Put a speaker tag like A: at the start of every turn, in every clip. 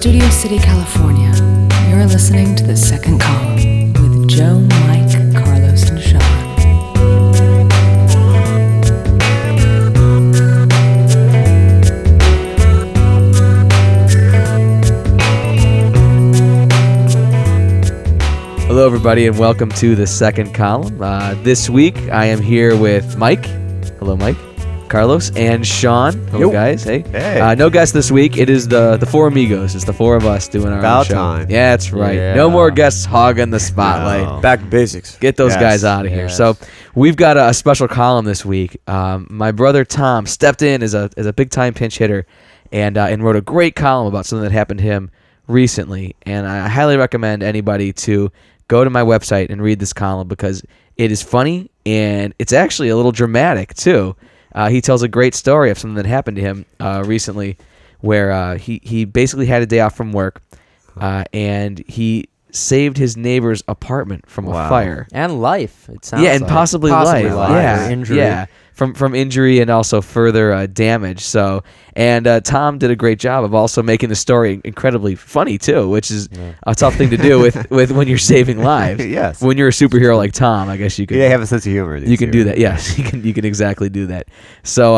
A: Studio City, California, you're listening to The Second Column with Joe, Mike, Carlos, and Sean.
B: Hello, everybody, and welcome to The Second Column. This week, I am here with Mike. Hello, Mike. Carlos and Sean. Hello, guys. Hey. No guests this week. It is the four amigos. It's the four of us doing our own show. Time. Yeah, that's right. Yeah. No more guests hogging the spotlight.
C: No. Back to basics.
B: Get those guys out of here. So we've got a special column this week. My brother Tom stepped in as a big time pinch hitter and wrote a great column about something that happened to him recently. And I highly recommend anybody to go to my website and read this column because it is funny and it's actually a little dramatic too. He tells a great story of something that happened to him recently where he basically had a day off from work and he saved his neighbor's apartment from a fire.
D: And life, it sounds
B: and possibly life.
D: Yeah, injury.
B: Yeah, from injury and also further damage. So, and Tom did a great job of also making the story incredibly funny too, which is a tough thing to do with when you're saving lives.
C: Yes.
B: When you're a superhero like Tom, I guess you could.
C: Yeah, have a sense of humor.
B: You can do that. Yes, you can exactly do that. So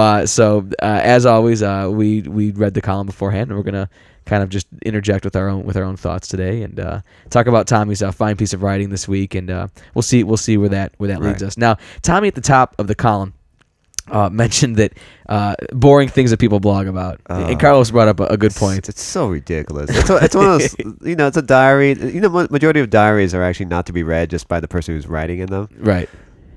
B: as always, we read the column beforehand, and we're gonna kind of just interject with our own thoughts today and talk about Tommy's fine piece of writing this week, and we'll see where that leads us. Now, Tommy at the top of the column mentioned that boring things that people blog about, and Carlos brought up a good point.
C: It's so ridiculous. It's one of those, it's a diary. Majority of diaries are actually not to be read just by the person who's writing in them.
B: Right.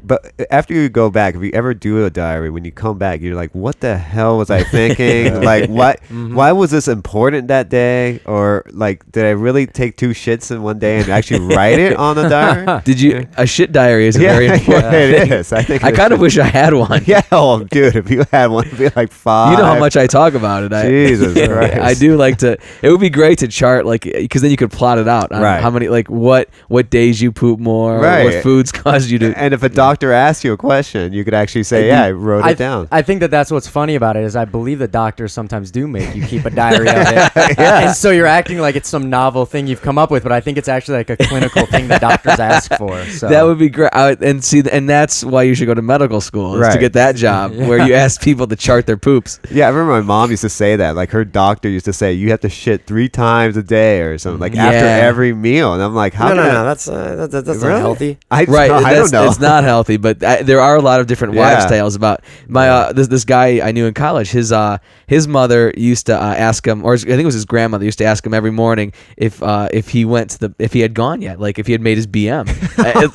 C: But after you go back, if you ever do a diary, when you come back, you're like, what the hell was I thinking? Like, what? Mm-hmm. Why was this important that day? Or, like, did I really take 2 shits in one day and actually write it on the diary?
B: Did you? A shit diary is very important.
C: Yeah, it is. I
B: kind of wish I had one.
C: Yeah, dude, if you had one, it'd be like 5.
B: You know how much I talk about it.
C: Jesus Christ.
B: I do like to. It would be great to chart, like, because then you could plot it out on how many, like, what days you poop more, what foods cause you to.
C: And if a doctor asked you a question, you could actually say, I wrote it down.
D: I think that's what's funny about it is I believe the doctors sometimes do make you keep a diary of it. And so you're acting like it's some novel thing you've come up with, but I think it's actually like a clinical thing that doctors ask for. So.
B: That would be great. And that's why you should go to medical school, is to get that job where you ask people to chart their poops.
C: Yeah, I remember my mom used to say that. Like, her doctor used to say, you have to shit 3 times a day or something, like after every meal. And I'm like, how?
E: No, that's not healthy.
C: I don't know.
B: It's not healthy, but there are a lot of different wives' tales about my this guy I knew in college. His mother used to ask him, or I think it was his grandmother used to ask him every morning if he went to if he had gone yet, like if he had made his BM.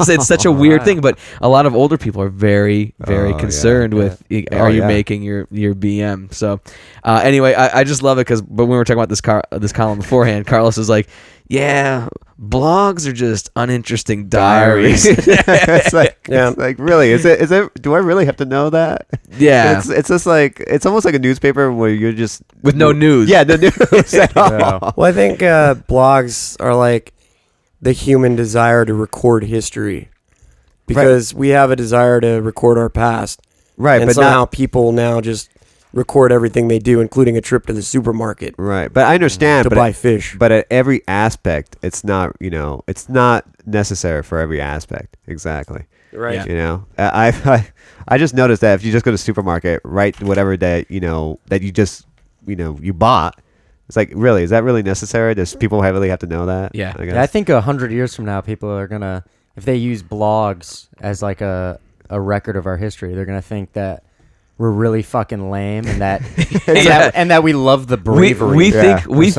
B: It's such a weird thing, but a lot of older people are very concerned with are you making your BM. So anyway, I just love it when we were talking about this column beforehand, Carlos was like, yeah, blogs are just uninteresting diaries.
C: It's like really, is it? Do I really have to know that?
B: Yeah,
C: it's just like, it's almost like a newspaper where you're just
B: with no news.
C: Yeah, no news at all.
E: Well, I think blogs are like the human desire to record history, because we have a desire to record our past.
C: Right,
E: and
C: but
E: somehow people now just record everything they do, including a trip to the supermarket.
C: Right, but I understand
E: to buy fish.
C: But at every aspect, it's not. It's not necessary for every aspect. Exactly.
E: Right.
C: I just noticed that if you just go to the supermarket, write whatever that that you just you bought. It's like, really, is that really necessary? Does people really have to know that?
B: Yeah.
D: I think 100 years from now, people are gonna, if they use blogs as like a record of our history, they're gonna think that we're really fucking lame, and that and that we love the bravery.
B: We think we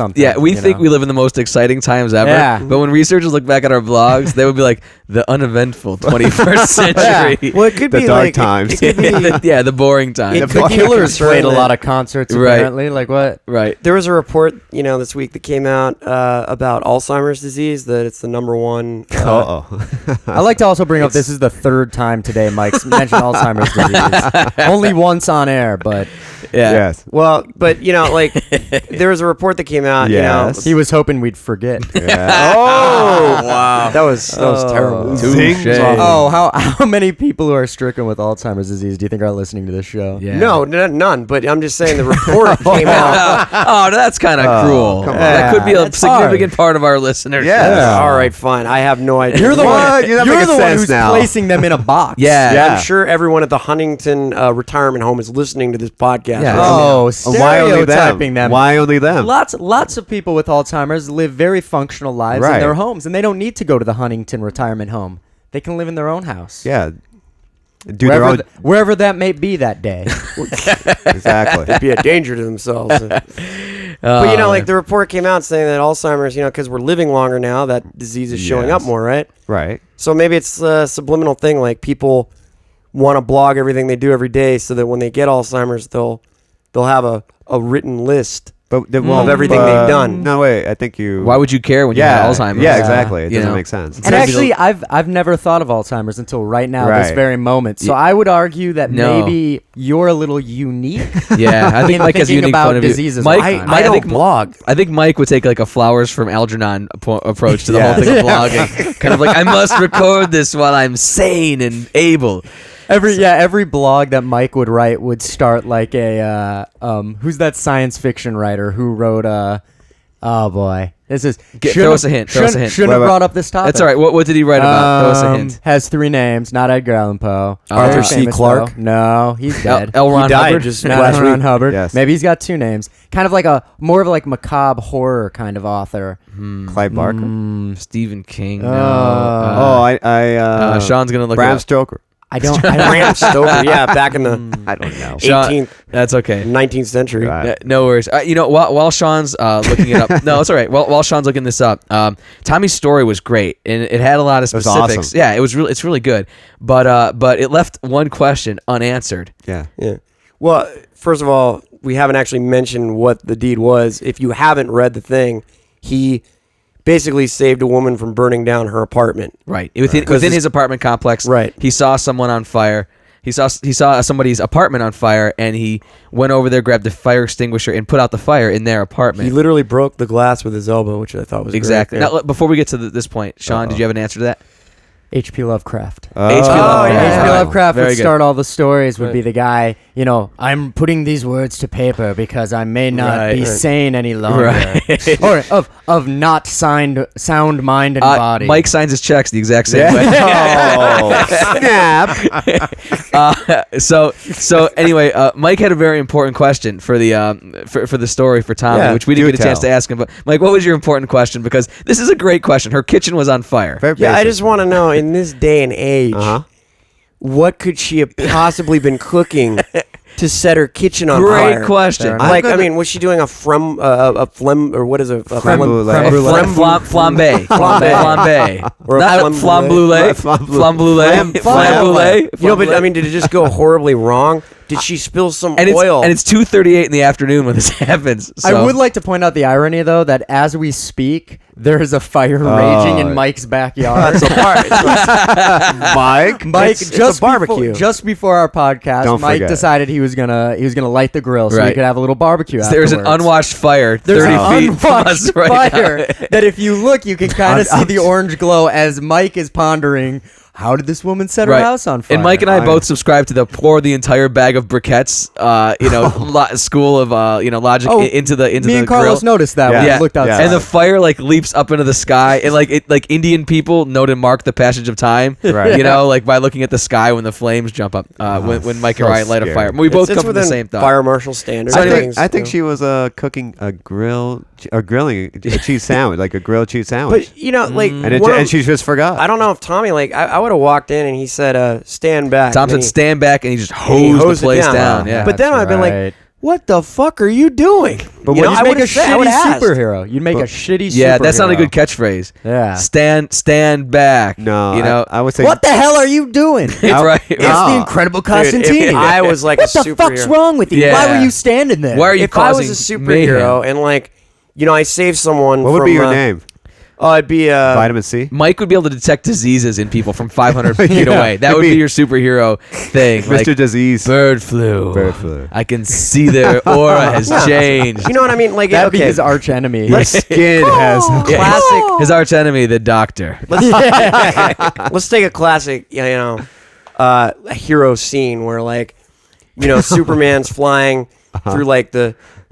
B: live in the most exciting times ever.
D: Yeah.
B: But when researchers look back at our blogs, they would be like the uneventful 21st century.
E: Yeah. Well, it could
C: the
E: be
C: dark
E: like
C: times.
E: It could be,
B: the boring times.
D: The Killers played a lot of concerts. Apparently, like what?
B: Right.
E: There was a report, this week that came out about Alzheimer's disease, that it's the number one.
D: I like to also bring up, this is the 3rd time today Mike's mentioned Alzheimer's disease. Only once on air, but
B: Yeah.
C: Yes.
E: Well, but like there was a report that came out.
C: Yes.
D: he was hoping we'd forget.
C: Yeah.
E: Oh wow, that was terrible.
B: Touche.
D: Oh, how many people who are stricken with Alzheimer's disease do you think are listening to this show?
B: Yeah.
E: No, none. But I'm just saying the report came out.
B: Oh, that's kind of cruel.
C: come on.
B: That could be a
D: That's
B: significant part of our listeners.
C: Yeah.
E: All right, fine. I have no idea.
D: You're the
C: What?
D: one.
C: You're not
D: You're
C: making
D: the one
C: sense
D: who's
C: now.
D: placing them in a box.
B: Yeah.
C: Yeah.
E: I'm sure everyone at the Huntington retirement home is listening to this podcast.
B: Yeah.
E: right now.
D: Oh,
C: Why only
D: stereotyping them.
C: Why only them?
D: Lots of people with Alzheimer's live very functional lives in
C: Right.
D: their homes, and they don't need to go to the Huntington retirement home. They can live in their own house.
C: Yeah. Do their
D: Wherever,
C: own.
D: wherever that may be that day.
C: Exactly.
E: They'd be a danger to themselves. But like the report came out saying that Alzheimer's, because we're living longer now, that disease is showing up
C: Yes.
E: more, right?
C: Right.
E: So maybe it's a subliminal thing, like people want to blog everything they do every day, so that when they get Alzheimer's, they'll have a written list.
C: But
E: Of everything they've done.
C: No, wait. I think you.
B: Why would you care when you have Alzheimer's?
C: Yeah, exactly. It
B: You
C: doesn't
B: know.
C: make sense.
D: And actually, I've never thought of Alzheimer's until right now, this
C: Right.
D: very moment. So
B: Yeah.
D: I would argue that
B: No.
D: maybe you're a little unique.
B: Yeah, I think
D: in
B: Mike has a
D: thinking
B: unique
D: about
B: point of view.
D: diseases.
B: Mike,
D: I
B: I
E: don't
B: think
E: blog.
B: I think Mike would take like a flowers from Algernon approach to the
C: Yeah.
B: whole thing of blogging. Kind of like, I must record this while I'm sane and able.
D: Every blog that Mike would write would start like a who's that science fiction writer who wrote oh boy, this is
B: Throw us a hint. Throw us a hint.
D: Shouldn't have
C: Wait,
D: brought up this topic.
B: That's all right. What did he write about? Throw us a hint.
D: Has 3 names, not Edgar Allan Poe.
B: Arthur
D: Very
E: C.
D: famous,
E: Clarke?
D: though. No, he's dead.
B: L. Ron
E: He died
B: Hubbard.
E: just
D: Not
E: last
D: L. Ron
E: week.
D: Hubbard.
C: Yes.
D: Maybe he's got 2 names. Kind of like more of like macabre horror kind of author.
C: Clive Barker.
B: Stephen King. No. Sean's gonna look
C: Bram
B: it up.
C: Stoker.
D: I don't.
E: Bram Stoker, yeah, back in the
C: I don't know.
B: Sean-
E: 18th,
B: That's okay.
E: 19th century.
C: Right.
B: Yeah, no worries. While Sean's looking it up, no, it's all right. While Sean's looking this up, Tommy's story was great, and it had a lot of
C: was
B: specifics.
C: awesome.
B: Yeah, it's really good. But it left one question unanswered.
C: Yeah.
E: Yeah. Well, first of all, we haven't actually mentioned what the deed was. If you haven't read the thing, he basically saved a woman from burning down her apartment.
B: Right. Within his apartment complex.
E: Right.
B: He saw someone on fire. He saw somebody's apartment on fire, and he went over there, grabbed a fire extinguisher, and put out the fire in their apartment.
E: He literally broke the glass with his elbow, which I thought was
B: Exactly.
E: Great.
B: Now, before we get to this point, Sean, did you have an answer to that?
D: H.P. Lovecraft.
B: H.P. Lovecraft.
E: yeah.
D: H.P. Lovecraft
B: Very
D: would
B: good.
D: start all the stories, would
E: Right.
D: be the guy, I'm putting these words to paper because I may not
B: Right.
D: be
B: Right.
D: sane any longer.
B: Right.
D: Or of not sound mind and body.
B: Mike signs his checks the exact same way.
C: Oh, snap.
B: So anyway, Mike had a very important question for the for the story for Tommy,
C: Yeah,
B: which we didn't
C: do
B: get a chance
C: tell.
B: to ask him. But Mike, what was your important question? Because this is a great question. Her kitchen was on fire.
C: Very
E: Yeah, I
C: basic.
E: just want to know, in this day and age,
C: Uh-huh.
E: what could she have possibly been cooking to set her kitchen on
B: Great
E: fire?
B: question.
D: Fair enough.
E: Like, I
C: gonna-
E: mean, was she doing a phlegm, or what is it? A
C: Creme brulee.
B: Flambe.
E: Flambe. Or a
B: Not
E: flambe
B: flamblule.
C: Flam-
B: Flamblule.
E: You know, but I mean, did it just go horribly wrong? Did she spill some
B: and
E: oil?
B: it's 2:38 in the afternoon when this happens.
D: I
B: so-
D: would like to point out the irony, though, that as we speak, there is a fire raging in Mike's backyard.
E: That's a
C: Mike.
D: Mike,
E: It's
D: just
E: a barbecue.
D: just before our podcast,
C: Don't
D: Mike
C: forget.
D: decided he was gonna light the grill so we
B: Right.
D: could have a little barbecue.
B: There's an
D: afterwards.
B: unwatched fire
D: There's
B: 30
D: an
B: feet from
D: unwatched
B: us right
D: fire
B: now.
D: that if you look, you can kind of see the orange glow as Mike is pondering, how did this woman set her
B: Right.
D: house on fire?
B: And Mike and I both subscribe to the pour the entire bag of briquettes, school of logic
D: Oh,
B: into the
D: me
B: the
D: and Carlos
B: grill.
D: noticed that
C: Yeah.
D: when
B: Yeah,
D: we looked outside.
B: and the fire like leaps up into the sky, and like Indian people know to mark the passage of time.
C: Right.
B: Like by looking at the sky when the flames jump up. When Mike
C: so
B: and I light a
C: scary.
B: fire, we both
E: It's
B: come from the
E: within
B: same thought.
E: fire marshal standards.
B: So
C: I
B: anyway,
C: think, I think she was grilling a cheese sandwich, like a grilled cheese sandwich.
E: But like,
C: and she just forgot.
E: I don't know if Tommy, like, I would have walked in and he said, stand back.
B: Tom
E: And
B: said,
E: he-
B: "Stand back," and he just
E: and he
B: hosed
E: hosed
B: the
E: it
B: place
E: down.
B: down. Yeah,
E: But then
D: That's
E: I've been like,
D: right.
E: what the fuck are you doing?
D: But
E: You know, I
D: you'd make a
E: would've said- I
D: shitty
E: would've asked.
D: superhero. You'd make a shitty superhero.
B: yeah, that's not a good catchphrase.
D: Yeah.
B: Stand back.
C: No, I would say.
D: What the hell are you doing?
B: It's right.
D: It's
C: No.
D: the Incredible
E: Dude,
D: Constantine.
E: if I was like
D: what
E: a
D: the fuck's
E: superhero-
D: wrong with you?
B: Yeah.
D: Why were you standing there?
B: Why are you
E: If I was
B: causing
E: a superhero
B: mayhem?
E: and like, I saved someone
C: What would
E: from,
C: be your name?
E: Oh, it'd be
C: Vitamin C.
B: Mike would be able to detect diseases in people from 500 feet away. That would be your superhero thing.
C: Mr.
B: Like,
C: Disease.
B: bird flu.
C: Bird flu.
B: I can see their aura has changed.
E: You know what I mean? Like,
D: That'd be
E: okay,
D: his arch enemy.
C: Your skin has.
E: classic.
B: His arch enemy, the doctor.
E: Let's take a classic, a hero scene where, like, Superman's flying through like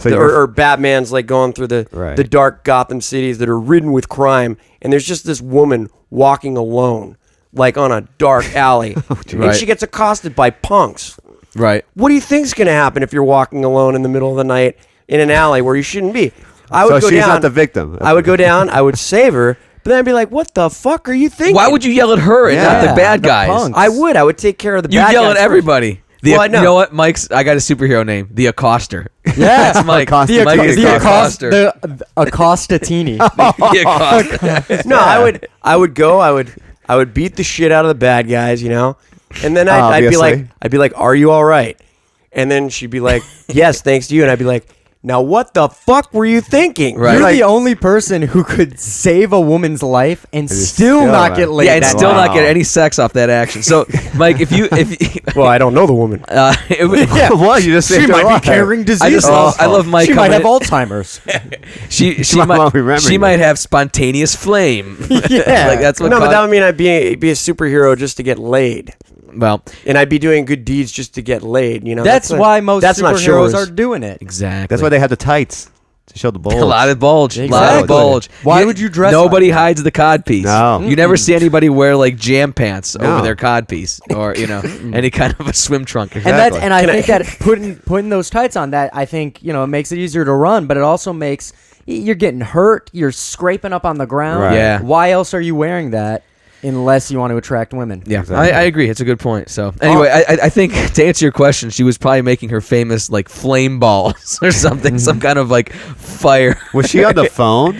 E: or Batman's like going through the dark Gotham cities that are ridden with crime, and there's just this woman walking alone, like on a dark alley, and she gets accosted by punks.
B: Right.
E: What do you think's gonna happen if you're walking alone in the middle of the night in an alley where you shouldn't be?
C: So she's not the victim.
E: I would go down. I would save her. But then I'd be like, what the fuck are you thinking?
B: Why would you yell at her and not the bad guys?
D: punks.
E: I would take care of the
B: You
E: bad
B: yell
E: guys
B: at
E: first.
B: everybody.
E: Well,
B: You know what, Mike's? I got a superhero name, the Accoster.
D: Yeah,
B: That's Mike.
C: Accoster.
B: Mike is the Accoster.
D: the Acostatini.
B: The Accoster.
E: No, I would go. I would beat the shit out of the bad guys, and then I'd be like, are you all right? And then she'd be like, yes, thanks to you. And I'd be like, now what the fuck were you thinking?
B: Right.
D: You're
B: Like-
D: the only person who could save a woman's life and still not get laid.
B: Yeah, and
D: that
B: still
D: night.
B: not get any sex off that action. So, Mike, if you
E: Well, I don't know the woman.
B: it would-
C: What? You just
D: She
C: saved her
D: might be
C: life.
D: carrying disease.
B: I love Mike
D: She might
B: coming
D: have
B: in-
D: Alzheimer's.
B: she
C: might not remember
B: she
C: you.
B: might have spontaneous flame.
D: Yeah.
B: Like that's what.
E: No, but that would mean I'd be a superhero just to get laid,
B: well,
E: and I'd be doing good deeds just to get laid.
D: That's why most
E: that's not
D: superheroes
E: shores.
D: are doing it.
B: exactly.
C: That's why they had the tights to show the bulge.
B: a lot of bulge. A lot of
D: Exactly.
B: bulge.
D: Why would you dress
B: Nobody
D: like that?
B: hides the codpiece.
C: No.
B: You never see anybody wear like jam pants
C: No.
B: over their codpiece or any kind of a swim trunk.
D: And that's
C: Exactly.
D: and I think that putting those tights on, that I think it makes it easier to run, but it also makes you're getting hurt, you're scraping up on the ground.
C: Right.
B: Yeah.
D: Why else are you wearing that unless you want to attract women?
B: Yeah,
C: Exactly.
B: I agree. It's a good point. So anyway, I think to answer your question, she was probably making her famous like flame balls or something, some kind of like fire.
C: Was she on the phone?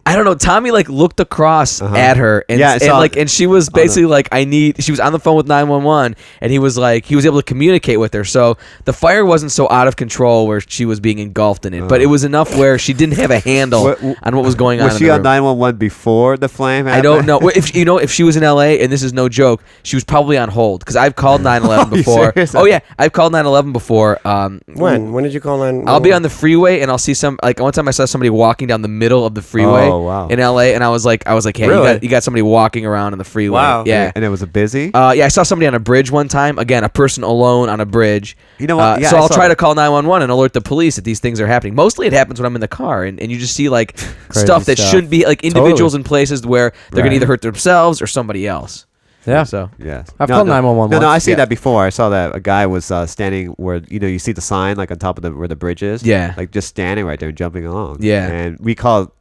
B: I don't know. Tommy like looked across at her and,
C: Yeah, I saw it.
B: and she was basically like, she was on the phone with 911 and he was able to communicate with her. So the fire wasn't so out of control where she was being engulfed in it, but it was enough where she didn't have a handle on what was going on.
C: Was
B: in
C: she
B: the
C: on
B: room.
C: 911 before the flame happened?
B: I don't know. If she was in LA, and this is no joke, she was probably on hold because I've called 911
C: you
B: before.
C: serious?
B: Oh yeah, I've called 911 before.
E: When did you call 911?
B: I'll be on the freeway and I'll see one time I saw somebody walking down the middle of the freeway
C: Oh, wow.
B: in LA, and I was like, hey,
E: Really?
B: you got somebody walking around in the freeway.
E: Wow.
B: Yeah.
C: And it was a busy?
B: Yeah, I saw somebody on a bridge one time. Again, a person alone on a bridge.
C: You know what? Yeah,
B: so
C: I
B: I'll
C: saw
B: try
C: that.
B: to call 911 and alert the police that these things are happening. Mostly it happens when I'm in the car, and you just see like stuff that
D: stuff.
B: shouldn't be, like individuals in places where they're going to either hurt themselves or somebody else.
D: Yeah.
B: So
C: Yes.
D: I've called 911
C: No,
D: once.
C: I see
B: Yeah.
C: that before. I saw that a guy was standing where you see the sign like on top of where the bridge is.
B: Yeah.
C: Like just standing right there and jumping along.
B: Yeah.
C: And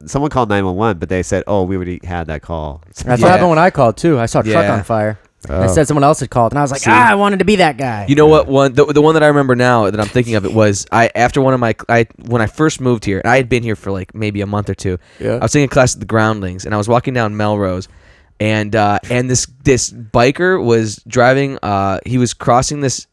C: someone called 911, but they said, "Oh, we already had that call."
D: That's
B: Yeah.
D: what happened when I called too. I saw a truck
B: Yeah.
D: on fire.
C: Oh.
D: I said someone else had called, and I was like, I wanted to be that guy.
B: you know what? The one that I remember now that I'm thinking of it was when I first moved here. I had been here for like maybe a month or two.
E: Yeah.
B: I was taking a class at the Groundlings, and I was walking down Melrose, and this biker was driving. He was crossing this.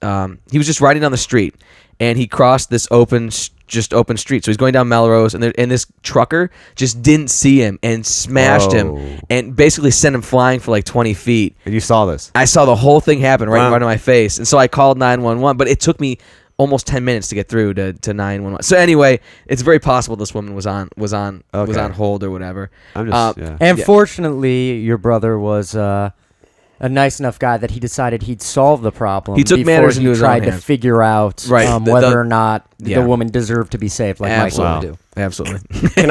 B: He was just riding down the street, and he crossed this open street. So he's going down Melrose, and this trucker just didn't see him and smashed him,
C: Whoa.
B: and basically sent him flying for like 20 feet.
C: And you saw this.
B: I saw the whole thing happen right in
E: Wow.
B: front of my face, and so I called 911. But it took me almost 10 minutes to get through to 911. So anyway, it's very possible this woman was on hold or whatever.
C: I'm just yeah.
D: And fortunately, your brother was a nice enough guy that he decided he'd solve the problem.
B: He took
D: before
B: matters
D: he
B: into his own
D: tried to
B: hands.
D: figure out
B: Right,
D: whether or not
B: yeah.
D: the woman deserved to be saved, like Mike
B: Absolutely.
D: wanted to do.
B: Absolutely.
E: Can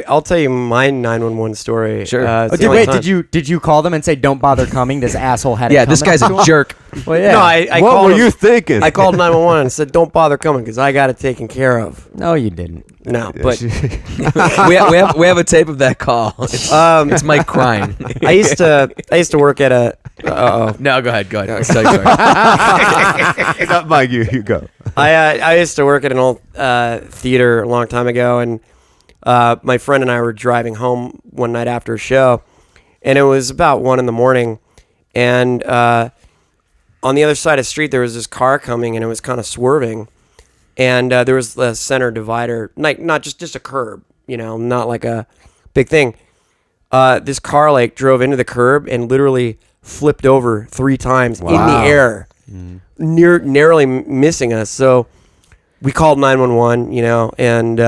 E: I'll tell you my 911 story.
B: Sure.
E: It's the only time.
D: Did you call them and say, "Don't bother coming"? This asshole had it
B: Yeah, this
D: coming
B: guy's
D: to
B: a
D: him?
B: jerk.
D: Well, yeah.
E: No, I
C: What
E: called
C: were
E: him-
C: you thinking?
E: I called 911 and said, "Don't bother coming because I got it taken care of."
D: No, you didn't.
E: No, but
B: we have a tape of that call. It's Mike crying.
E: I used to work at a.
B: No, go ahead. I'll tell you sorry.
C: Not Mike, you go.
E: I used to work at an old theater a long time ago, and my friend and I were driving home one night after a show, and it was about 1 a.m, and on the other side of the street there was this car coming, and it was kind of swerving, and there was the center divider, like not just a curb, not like a big thing. this car like drove into the curb and literally flipped over 3 times in the air, narrowly missing us. So we called 911, you know, and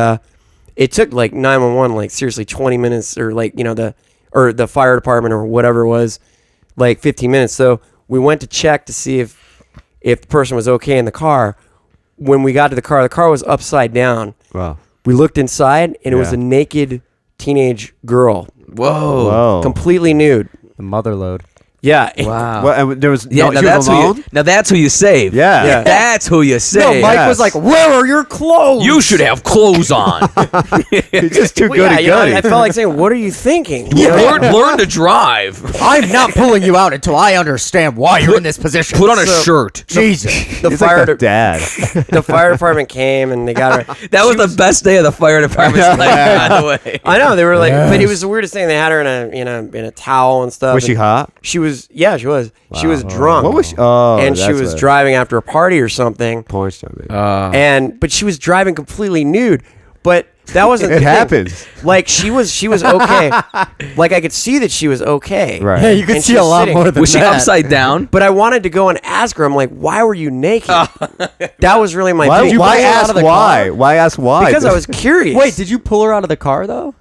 E: it took like 911 like seriously 20 minutes, or like, you know, the fire department or whatever it was, like 15 minutes. So we went to check to see if the person was okay in the car. When we got to the car was upside down.
C: Wow.
E: We looked inside, and it was a naked teenage girl.
B: Whoa.
E: Completely nude.
D: The mother load.
E: Yeah.
B: Wow.
C: Well, and there was
B: Yeah,
C: no,
B: now
C: she was
B: that's, who
C: alone?
B: you, now that's who you save.
C: Yeah.
B: That's who you
D: No,
B: save.
D: Mike
C: Yes.
D: was like, "Where are your clothes?"
B: You should have clothes on.
C: He's just too
E: Well,
C: goody
E: you know,
C: goody.
E: I felt like saying, "What are you thinking?"
B: learn to drive.
D: I'm not pulling you out until I understand why you're in this position.
B: Put on a shirt.
D: Jesus.
E: The
C: He's
E: fire,
C: like the dad.
E: the fire department came and they got her.
B: That was the best day of the fire department's life, by the way.
E: I know they were like, but it was the weirdest thing. They had her in a towel and stuff.
C: Was she
E: and
C: hot?
E: She was. Yeah, she was. She was drunk.
C: What was she? Oh,
E: and she
C: that's
E: was
C: what-
E: driving after a party or something.
C: porn star, baby.
E: But she was driving completely nude. But that wasn't.
C: It
E: the thing.
C: happens.
E: Like she was okay. Like I could see that she was okay.
C: Right.
D: Yeah, you could
E: And
D: see
E: she
D: a
E: was
D: lot
E: sitting-
D: more than
B: Was she
D: that.
B: upside down?
E: But I wanted to go and ask her. I'm like, why were you naked? That was really my
C: Why,
E: thing.
C: why
D: pull her out
C: ask
D: of the
C: why?
D: car?
C: Why ask why?
E: Because I was curious.
D: Wait, did you pull her out of the car though?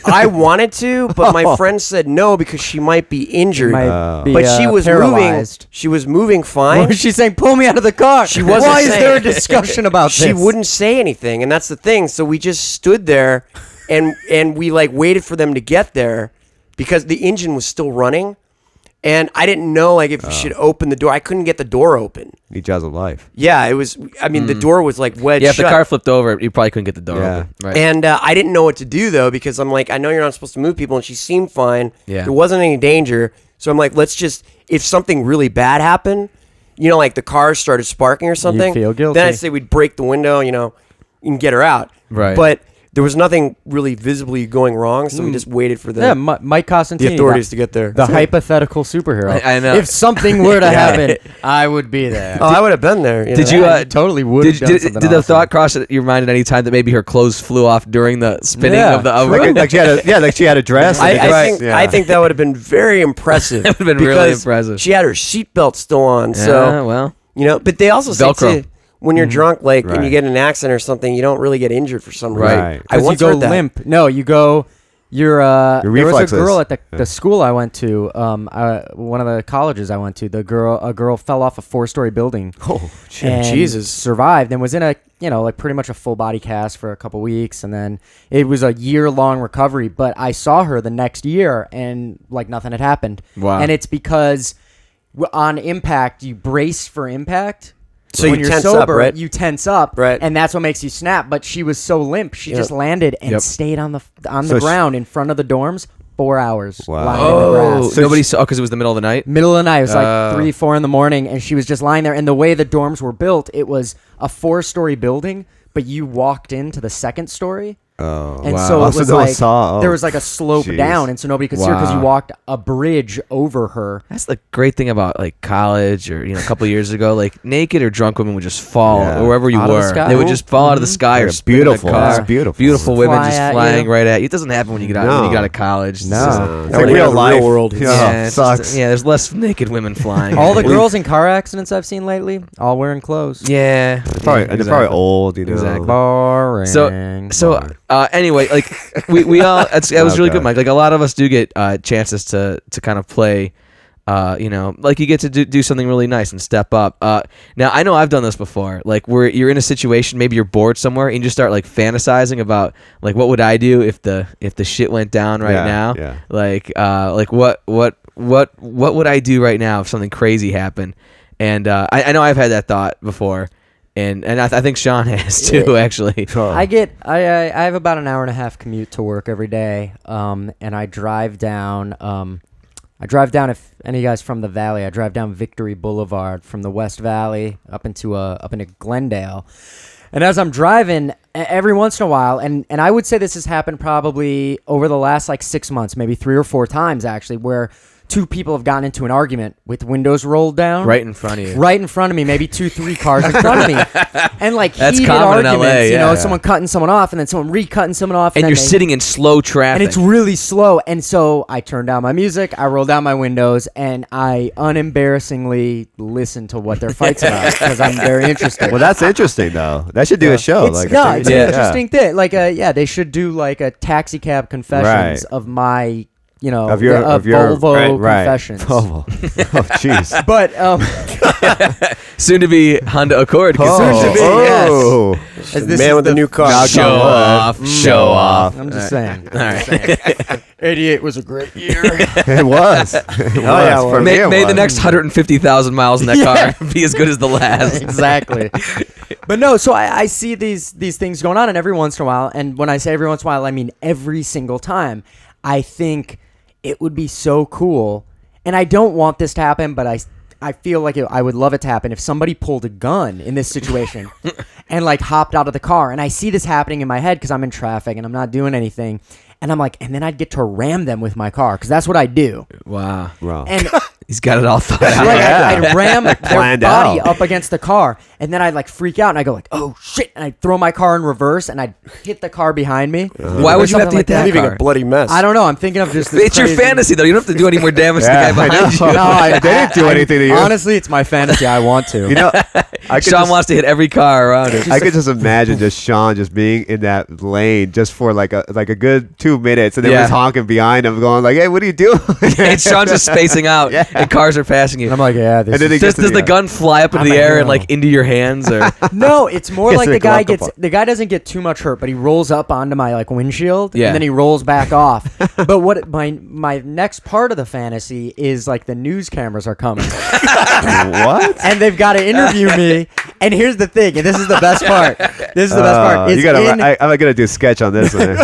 E: I wanted to, but my friend said no because she might be injured.
D: Might be,
E: But she was moving.
D: paralyzed.
E: She was moving
D: Or
E: fine.
D: was she saying, "Pull me out of the car"?
E: She wasn't
D: Why is
E: saying-
D: there a discussion about
E: She
D: this?
E: wouldn't say anything, and that's the thing. So we just stood there, and we like waited for them to get there because the engine was still running, and I didn't know like if we should open the door. I couldn't get the door open.
C: Need jaws of life.
E: Yeah, it was. I mean, the door was like wedged
B: Yeah, if
E: shut.
B: the car flipped over, you probably couldn't get the door
C: Yeah.
B: open. Right.
E: And I didn't know what to do though because I'm like, I know you're not supposed to move people, and she seemed fine.
B: Yeah.
E: There wasn't any danger, so I'm like, let's just if something really bad happened, you know, like the car started sparking or something,
D: feel guilty.
E: then I'd say we'd break the window, you know, and get her out.
B: Right.
E: But there was nothing really visibly going wrong, so we just waited for
D: Yeah,
E: the
D: Mike Costantini,
E: authorities to get there.
D: the hypothetical superhero.
B: I know.
D: If something were to happen, I would be there.
E: Oh, I would have been there.
B: Did
E: know?
B: you?
D: I totally would.
B: Did the thought cross your mind at any time that maybe her clothes flew off during the spinning
D: Yeah,
B: of the
C: Like she had a dress.
E: I,
C: and
E: I
C: dress.
E: think
C: Yeah.
E: I think that would have been very impressive.
B: That would've been really
E: because
B: impressive.
E: She had her seatbelt still on,
B: Yeah,
E: so
B: well.
E: you know. But they also say
B: Velcro.
E: too, when you're drunk, like and you
C: Right.
E: get in an accident or something, you don't really get injured for some reason.
C: Right.
E: I
D: Because
E: once
D: you go
E: heard that.
D: limp. No, you go. There was a
C: reflexes.
D: girl at the school I went to. One of the colleges I went to. A girl fell off a 4-story building.
C: Oh,
D: And
E: Jesus.
D: survived and was in a like pretty much a full body cast for a couple weeks, and then it was a year-long recovery. But I saw her the next year and like nothing had happened.
B: Wow.
D: And it's because on impact you brace for impact.
E: So
D: when
E: you
D: you're
E: tense up,
D: sober,
E: right?
D: you tense up,
E: Right.
D: and that's what makes you snap. But she was so limp, she
E: Yep.
D: just landed and
B: Yep.
D: stayed on the
C: So she-
D: ground in front of the dorms 4 hours.
C: Wow.
D: lying in the
B: Oh,
D: grass.
B: nobody saw because it was the middle of the night.
D: Middle of the night. It was
B: Oh.
D: like 3, 4 in the morning, and she was just lying there. And the way the dorms were built, it was a 4-story building, but you walked into the second story.
C: Oh.
D: And
B: Wow.
D: so
C: Oh,
D: it
C: so
D: was
C: no one
D: like
C: saw. Oh.
D: there was like a slope
C: Jeez.
D: down, and so nobody could see her because you
B: Wow.
D: walked a bridge over her.
B: That's the great thing about like college or a couple years ago, like naked or drunk women would just fall
C: Yeah.
B: wherever you
D: Out of the
B: were.
D: sky.
B: They would just fall out of the sky or
C: They're
B: spin in the
C: beautiful.
B: car.
C: It's beautiful.
B: Beautiful women
D: Fly
B: just
D: at
B: flying
D: you.
B: right at you. It doesn't happen when you get out when you
C: No.
B: get out of college. It's
D: No.
B: just-
C: It's
E: Now
C: like
E: we
C: real
E: have the real
C: life.
E: world.
C: Yeah,
B: yeah, it's just-
C: sucks.
B: yeah, there's less naked women flying.
D: All the girls in car accidents I've seen lately, all wearing clothes.
B: Yeah,
C: Probably,
B: yeah,
C: and they're probably
B: exactly.
C: old.
B: Exactly.
D: Boring.
B: So anyway, like we all that was really good, Mike. Like a lot of us do get chances to kind of play, like you get to do something really nice and step up. Now I know I've done this before. Like where you're in a situation, maybe you're bored somewhere, and you just start like fantasizing about like what would I do if the shit went down right
C: Yeah,
B: now?
C: yeah.
B: Like what would I do right now if something crazy happened? And I know I've had that thought before. And I think Sean has too, actually.
D: I have about an hour and a half commute to work every day, and I drive down. If any of you guys from the Valley, I drive down Victory Boulevard from the West Valley up into Glendale. And as I'm driving, every once in a while, and I would say this has happened probably over the last like 6 months, maybe 3 or 4 times actually, where two people have gotten into an argument with windows rolled down.
B: Right in front of you.
D: Right in front of me, maybe 2-3 cars in front of me. And like
B: That's
D: heated
B: common in
D: arguments,
B: LA,
D: you know,
B: yeah.
D: someone cutting someone off and then someone re-cutting someone off.
B: And
D: then
B: you're sitting in slow traffic.
D: and it's really slow. And so I turned down my music, I rolled down my windows, and I unembarrassingly listened to what their fight's about because I'm very interested.
C: Well, that's interesting though. That should do a show.
D: It's,
C: Like
D: no,
C: a
D: it's
C: TV.
D: an interesting thing. Like, they should do like a taxi cab confessions
C: Right.
D: of my, you know,
C: Of your
D: Volvo
C: right.
D: confessions.
C: Volvo. Oh, jeez.
D: But
B: soon to be Honda Accord. 'cause
D: Soon to be, yes.
C: Oh.
D: as
E: The
D: this
E: man
D: is
E: with the new car.
C: Knock
B: Show
C: on wood.
B: off. Show off.
D: I'm just saying.
B: All right.
D: 88 was a great year.
C: It was. It was.
E: yeah, well,
C: For me,
B: May,
C: it
B: may the
C: was.
B: next 150,000 miles in that car be as good as the last.
D: Exactly. But no, so I see these things going on, and every once in a while, and when I say every once in a while, I mean every single time, I think it would be so cool, and I don't want this to happen, but I feel like I would love it to happen if somebody pulled a gun in this situation and like hopped out of the car, and I see this happening in my head because I'm in traffic and I'm not doing anything, and I'm like, and then I'd get to ram them with my car because that's what I do.
B: Wow.
C: Wow.
D: And
B: He's got it all thought out.
D: like
C: Yeah.
D: I'd ram their
C: planned
D: body
C: out.
D: up against the car, and then I'd like freak out, and I go like, "Oh shit!" and I'd throw my car in reverse, and I'd hit the car behind me.
B: Why would you have to hit that
E: Leaving
B: car?
E: a bloody mess.
D: I don't know. I'm thinking of just. This
B: It's your
D: crazy-
B: fantasy, though. You don't have to do any more damage
C: Yeah,
B: to the guy
C: I
B: behind
C: know.
B: you.
D: No, I
C: They didn't do anything to you.
D: Honestly, it's my fantasy. I want to.
C: You know, I could
B: Sean
C: just,
B: wants to hit every car around him.
C: I could just imagine just Sean just being in that lane just for like a good 2 minutes, and then
B: Yeah.
C: we're honking behind him, going like, "Hey, what are you doing?"
B: And Sean's just spacing out,
C: Yeah.
B: and cars are passing you.
D: And I'm like, yeah. This
C: And then
D: is-
C: he
B: Does,
C: gets to
B: does the
C: end.
B: gun fly up into
D: I'm
B: the
D: a
B: air
D: hero.
B: and like into your hands, or
D: no, it's more
C: Gets
D: like
C: the
D: the guy
C: glove
D: gets.
C: apart.
D: The guy doesn't get too much hurt, but he rolls up onto my like windshield,
B: Yeah.
D: and then he rolls back off. But what my next part of the fantasy is like the news cameras are coming.
C: What?
D: And they've got to interview me. And here's the thing, and this is the best part. This is the best part. Is
C: You gotta. I'm gonna do a sketch on this one.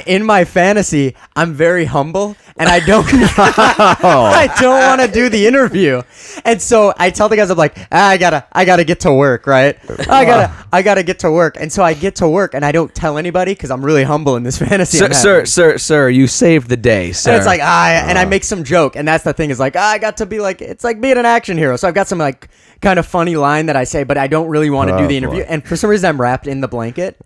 D: in my fantasy, I'm very humble, and I don't I don't want to do the interview. And so I tell the guys, I'm like, I gotta get to work, right? I gotta get to work. And so I get to work, and I don't tell anybody because I'm really humble in this fantasy. I'm having.
B: sir, you saved the day, sir.
D: And it's like and I make some joke, and that's the thing is like I got to be like, it's like being an action hero. So I've got some like kind of funny line that I say, but I don't really want to do the interview.
C: boy.
D: And for some reason, I'm wrapped in the blanket,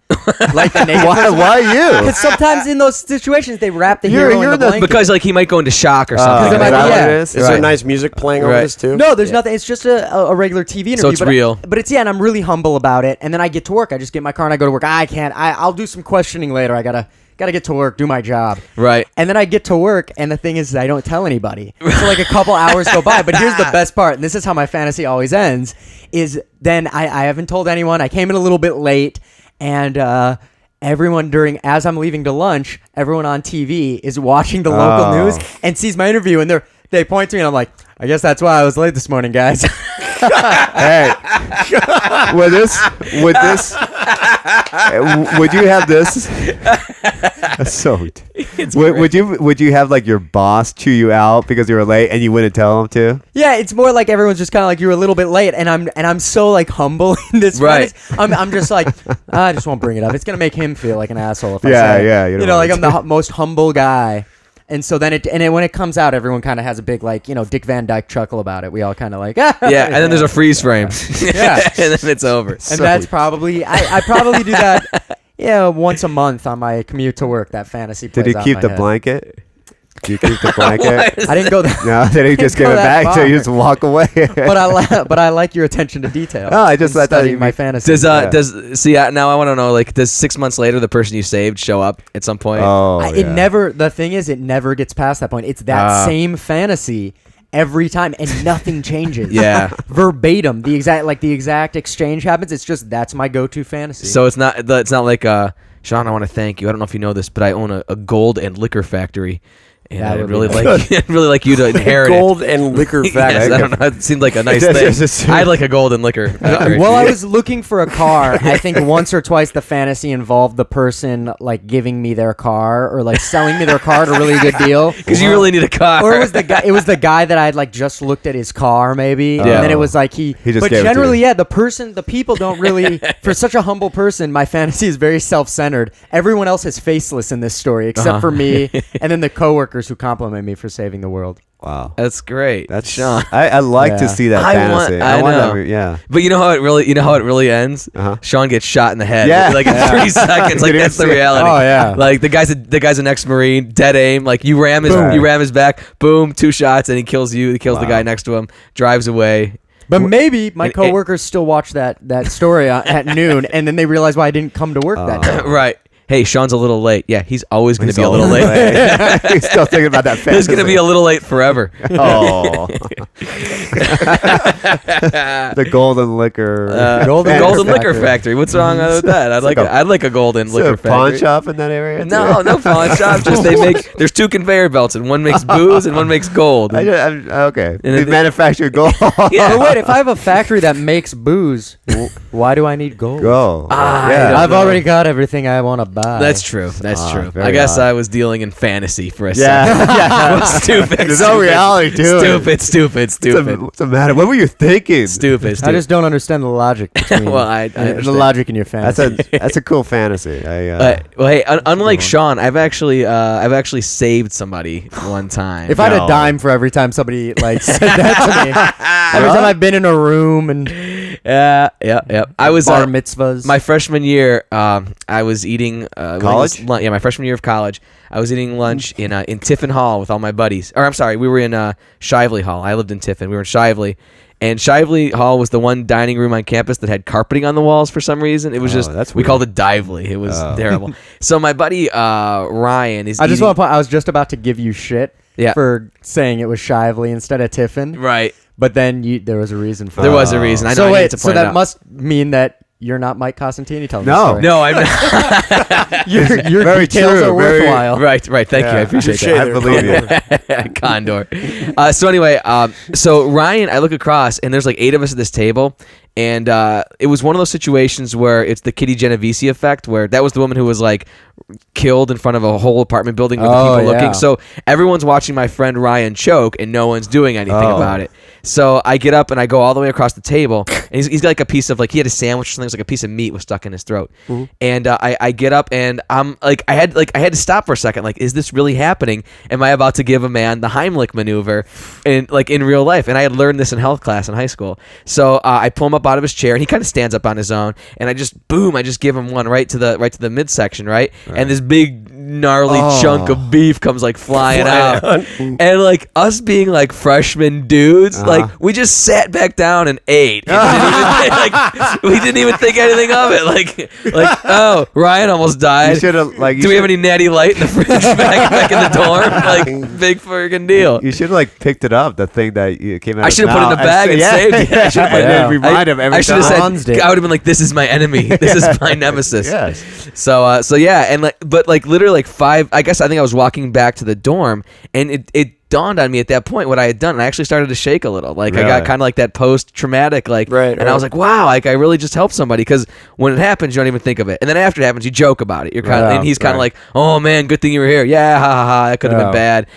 D: like the naked.
C: Why you?
D: Because sometimes in those situations they wrap the hero in the blanket.
B: because like he might go into shock or something.
D: Because
C: is
D: it might
C: that
D: be-
C: what
D: yeah.
C: it is?
E: Is there nice music playing over
B: Right.
E: this too?
D: No, there's nothing. It's just a regular TV interview.
B: it's
D: but
B: real.
D: But it's and I'm really humble about it. And then I get to work. I just get in my car and I go to work. I'll do some questioning later. I gotta get to work, do my job.
B: Right.
D: And then I get to work, and the thing is, I don't tell anybody. So like a couple hours go by. But here's the best part, and this is how my fantasy always ends: is then I haven't told anyone. I came in a little bit late, and everyone as I'm leaving to lunch, everyone on TV is watching the local
C: Oh.
D: news and sees my interview, and they point to me, and I'm like, I guess that's why I was late this morning, guys.
C: Hey, would you have this? That's so. Would you have like your boss chew you out because you were late and you wouldn't tell him to?
D: Yeah, it's more like everyone's just kind of like, you're a little bit late, and I'm so like humble in this.
B: Right.
D: fantasy. I'm just like, I just won't bring it up. It's gonna make him feel like an asshole if I
C: Yeah,
D: say it.
C: yeah, you don't
D: like I'm
C: want
D: the most humble guy. And so then when it comes out, everyone kind of has a big like Dick Van Dyke chuckle about it. We all kind of like
B: Yeah, and then there's a freeze frame.
D: Yeah.
B: and then it's over.
D: and that's probably I probably do that. Yeah, once a month on my commute to work. That fantasy.
C: Did
D: plays
C: he
D: out
C: keep
D: in
C: the
D: my head.
C: blanket? Did you keep the blanket?
D: I didn't go that.
C: No, then he just give
D: go
C: it
D: that
C: back so you
D: far.
C: just walk away.
D: But I like your attention to detail.
C: Oh, I just
D: in
C: thought
D: studying
C: you'd
D: my
C: be-
D: fantasy.
B: Now I want to know, like, does 6 months later the person you saved show up at some point?
C: Oh,
D: It
C: yeah.
D: never. The thing is, it never gets past that point. It's that same fantasy every time, and nothing changes.
B: Yeah.
D: Verbatim, the exact exchange happens. It's just that's my go-to fantasy.
B: So it's not like Sean, I want to thank you. I don't know if you know this, but I own a gold and liquor factory. And
D: That
B: I'd
D: would be
B: really
D: nice.
B: like I'd really like you to inherit
E: Gold and liquor
B: it.
E: factory.
B: Yes, I don't know. It seemed like a nice
C: Yes,
B: thing.
C: yes, yes.
B: I'd like a gold and liquor factory.
D: Well, I was looking for a car. I think once or twice the fantasy involved the person like giving me their car or like selling me their car at a really good deal.
B: Because you really need a car.
D: Or it was the guy. It was the guy that I'd like just looked at his car, maybe, and then it was like he
C: He just
D: but
C: gave it to
D: generally,
C: you.
D: yeah, the people don't really. For such a humble person, my fantasy is very self-centered. Everyone else is faceless in this story except for me, and then the coworkers who compliment me for saving the world.
C: Wow.
B: That's great.
C: That's
B: Sean.
C: I like to
D: Yeah.
C: see that
B: I
C: fantasy.
B: want- I know.
C: that. Yeah.
B: But you know how it really ends?
C: Uh-huh.
B: Sean gets shot in the head.
C: Yeah.
B: Like in 3 seconds. Like
C: Didn't
B: that's the
C: even see it.
B: reality.
D: Oh, yeah.
B: Like the guy's an ex-Marine, dead aim. Like you ram his back, boom, 2 shots, and he kills you. He kills the
C: Wow.
B: guy next to him, drives away.
D: But maybe my
B: and-
D: coworkers still watch that story at noon, and then they realize why I didn't come to work that day.
B: Right. Hey, Sean's a little late. Yeah, he's always going to be a little late.
C: He's still thinking about that fantasy.
B: He's going to be a little late forever.
C: Oh. The golden liquor.
B: Golden Liquor Factory. What's wrong with that? I'd
C: like
B: like a golden
C: Is
B: liquor
C: there a
B: factory.
C: pawn shop in that area?
B: No pawn shop. Just there's 2 conveyor belts, and one makes booze and one makes gold.
C: Okay.
B: And
C: They
B: they-
C: manufacture gold.
B: Yeah.
D: But wait, if I have a factory that makes booze, why do I need gold?
C: Go.
B: I
D: I've already got everything I want to buy.
B: That's true. That's true.
C: very
B: I guess
C: odd.
B: I was dealing in fantasy for a
C: Yeah.
B: second.
C: Yeah.
B: Stupid.
C: There's no reality to it.
B: Stupid.
C: What's the matter? What were you thinking?
B: Stupid.
D: I just don't understand the logic between
B: Well, I
D: the
B: understand.
D: logic in your fantasy.
C: That's a cool fantasy.
B: Well, hey, unlike Sean, I've actually saved somebody one time.
D: If I had
C: No.
D: a dime for every time somebody like said that to me, every time I've been in a room and
B: yeah. I was
D: bar mitzvahs.
B: my freshman year. I was eating
C: College?
B: Yeah, my freshman year of college. I was eating lunch in Tiffin Hall with all my buddies. Or I'm sorry, we were in Shively Hall. I lived in Tiffin. We were in Shively. And Shively Hall was the one dining room on campus that had carpeting on the walls for some reason. It was
C: that's
B: we
C: weird.
B: called it Dively. It was terrible. So my buddy Ryan is
D: I just
B: eating-
D: want to point. I was just about to give you shit
B: Yeah.
D: for saying it was Shively instead of Tiffin,
B: right.
D: but then there was a reason for
B: There
D: it.
B: was a reason. I know.
D: So
B: I needed
D: wait,
B: to
D: so
B: point it
D: that
B: out.
D: must mean that you're not Mike Costantini. Tell me
C: No.
D: the story.
B: No, I'm not.
D: your
C: Very
D: details
C: true,
D: are
C: very-
D: worthwhile.
B: Right. Thank you. I appreciate that.
C: I believe you.
B: Condor. So anyway, so Ryan, I look across and there's like 8 of us at this table, and it was one of those situations where it's the Kitty Genovese effect, where that was the woman who was like killed in front of a whole apartment building with
D: Oh,
B: people looking.
D: yeah.
B: So everyone's watching my friend Ryan choke, and no one's doing anything
C: Oh.
B: about it. So I get up and I go all the way across the table, and he's got like a piece of he had a sandwich or something. It was like a piece of meat was stuck in his throat, and I get up and I'm like I had to stop for a second. Like, is this really happening? Am I about to give a man the Heimlich maneuver in real life? And I had learned this in health class in high school. So I pull him up out of his chair, and he kind of stands up on his own, and I just give him one right to the midsection, right? And this big gnarly chunk of beef comes like flying out, and like us being like freshman dudes, like we just sat back down and ate. We didn't even think anything of it. Like oh, Ryan almost died.
C: You should have
B: Do we have any Natty Light in the fridge back in the dorm? Like, big friggin' deal.
C: You should have picked it up. The thing that came out.
B: I should have put it in a bag and saved it. I should have
C: And remind him every
B: I should have
C: time.
B: said, I would have been like, "This is my enemy. This is my nemesis."
C: Yes.
B: So yeah, and but literally 5. I think I was walking back to the dorm, and it dawned on me at that point what I had done, and I actually started to shake a little. Like I got
C: Really?
B: kind of like that post-traumatic,
E: Right,
B: and I was like, wow, like I really just helped somebody, because when it happens, you don't even think of it, and then after it happens, you joke about it. You're kind of,
C: Yeah,
B: and he's kind of
C: right.
B: like, oh man, good thing you were here. Yeah, ha ha ha. That could have
D: Yeah.
B: been bad.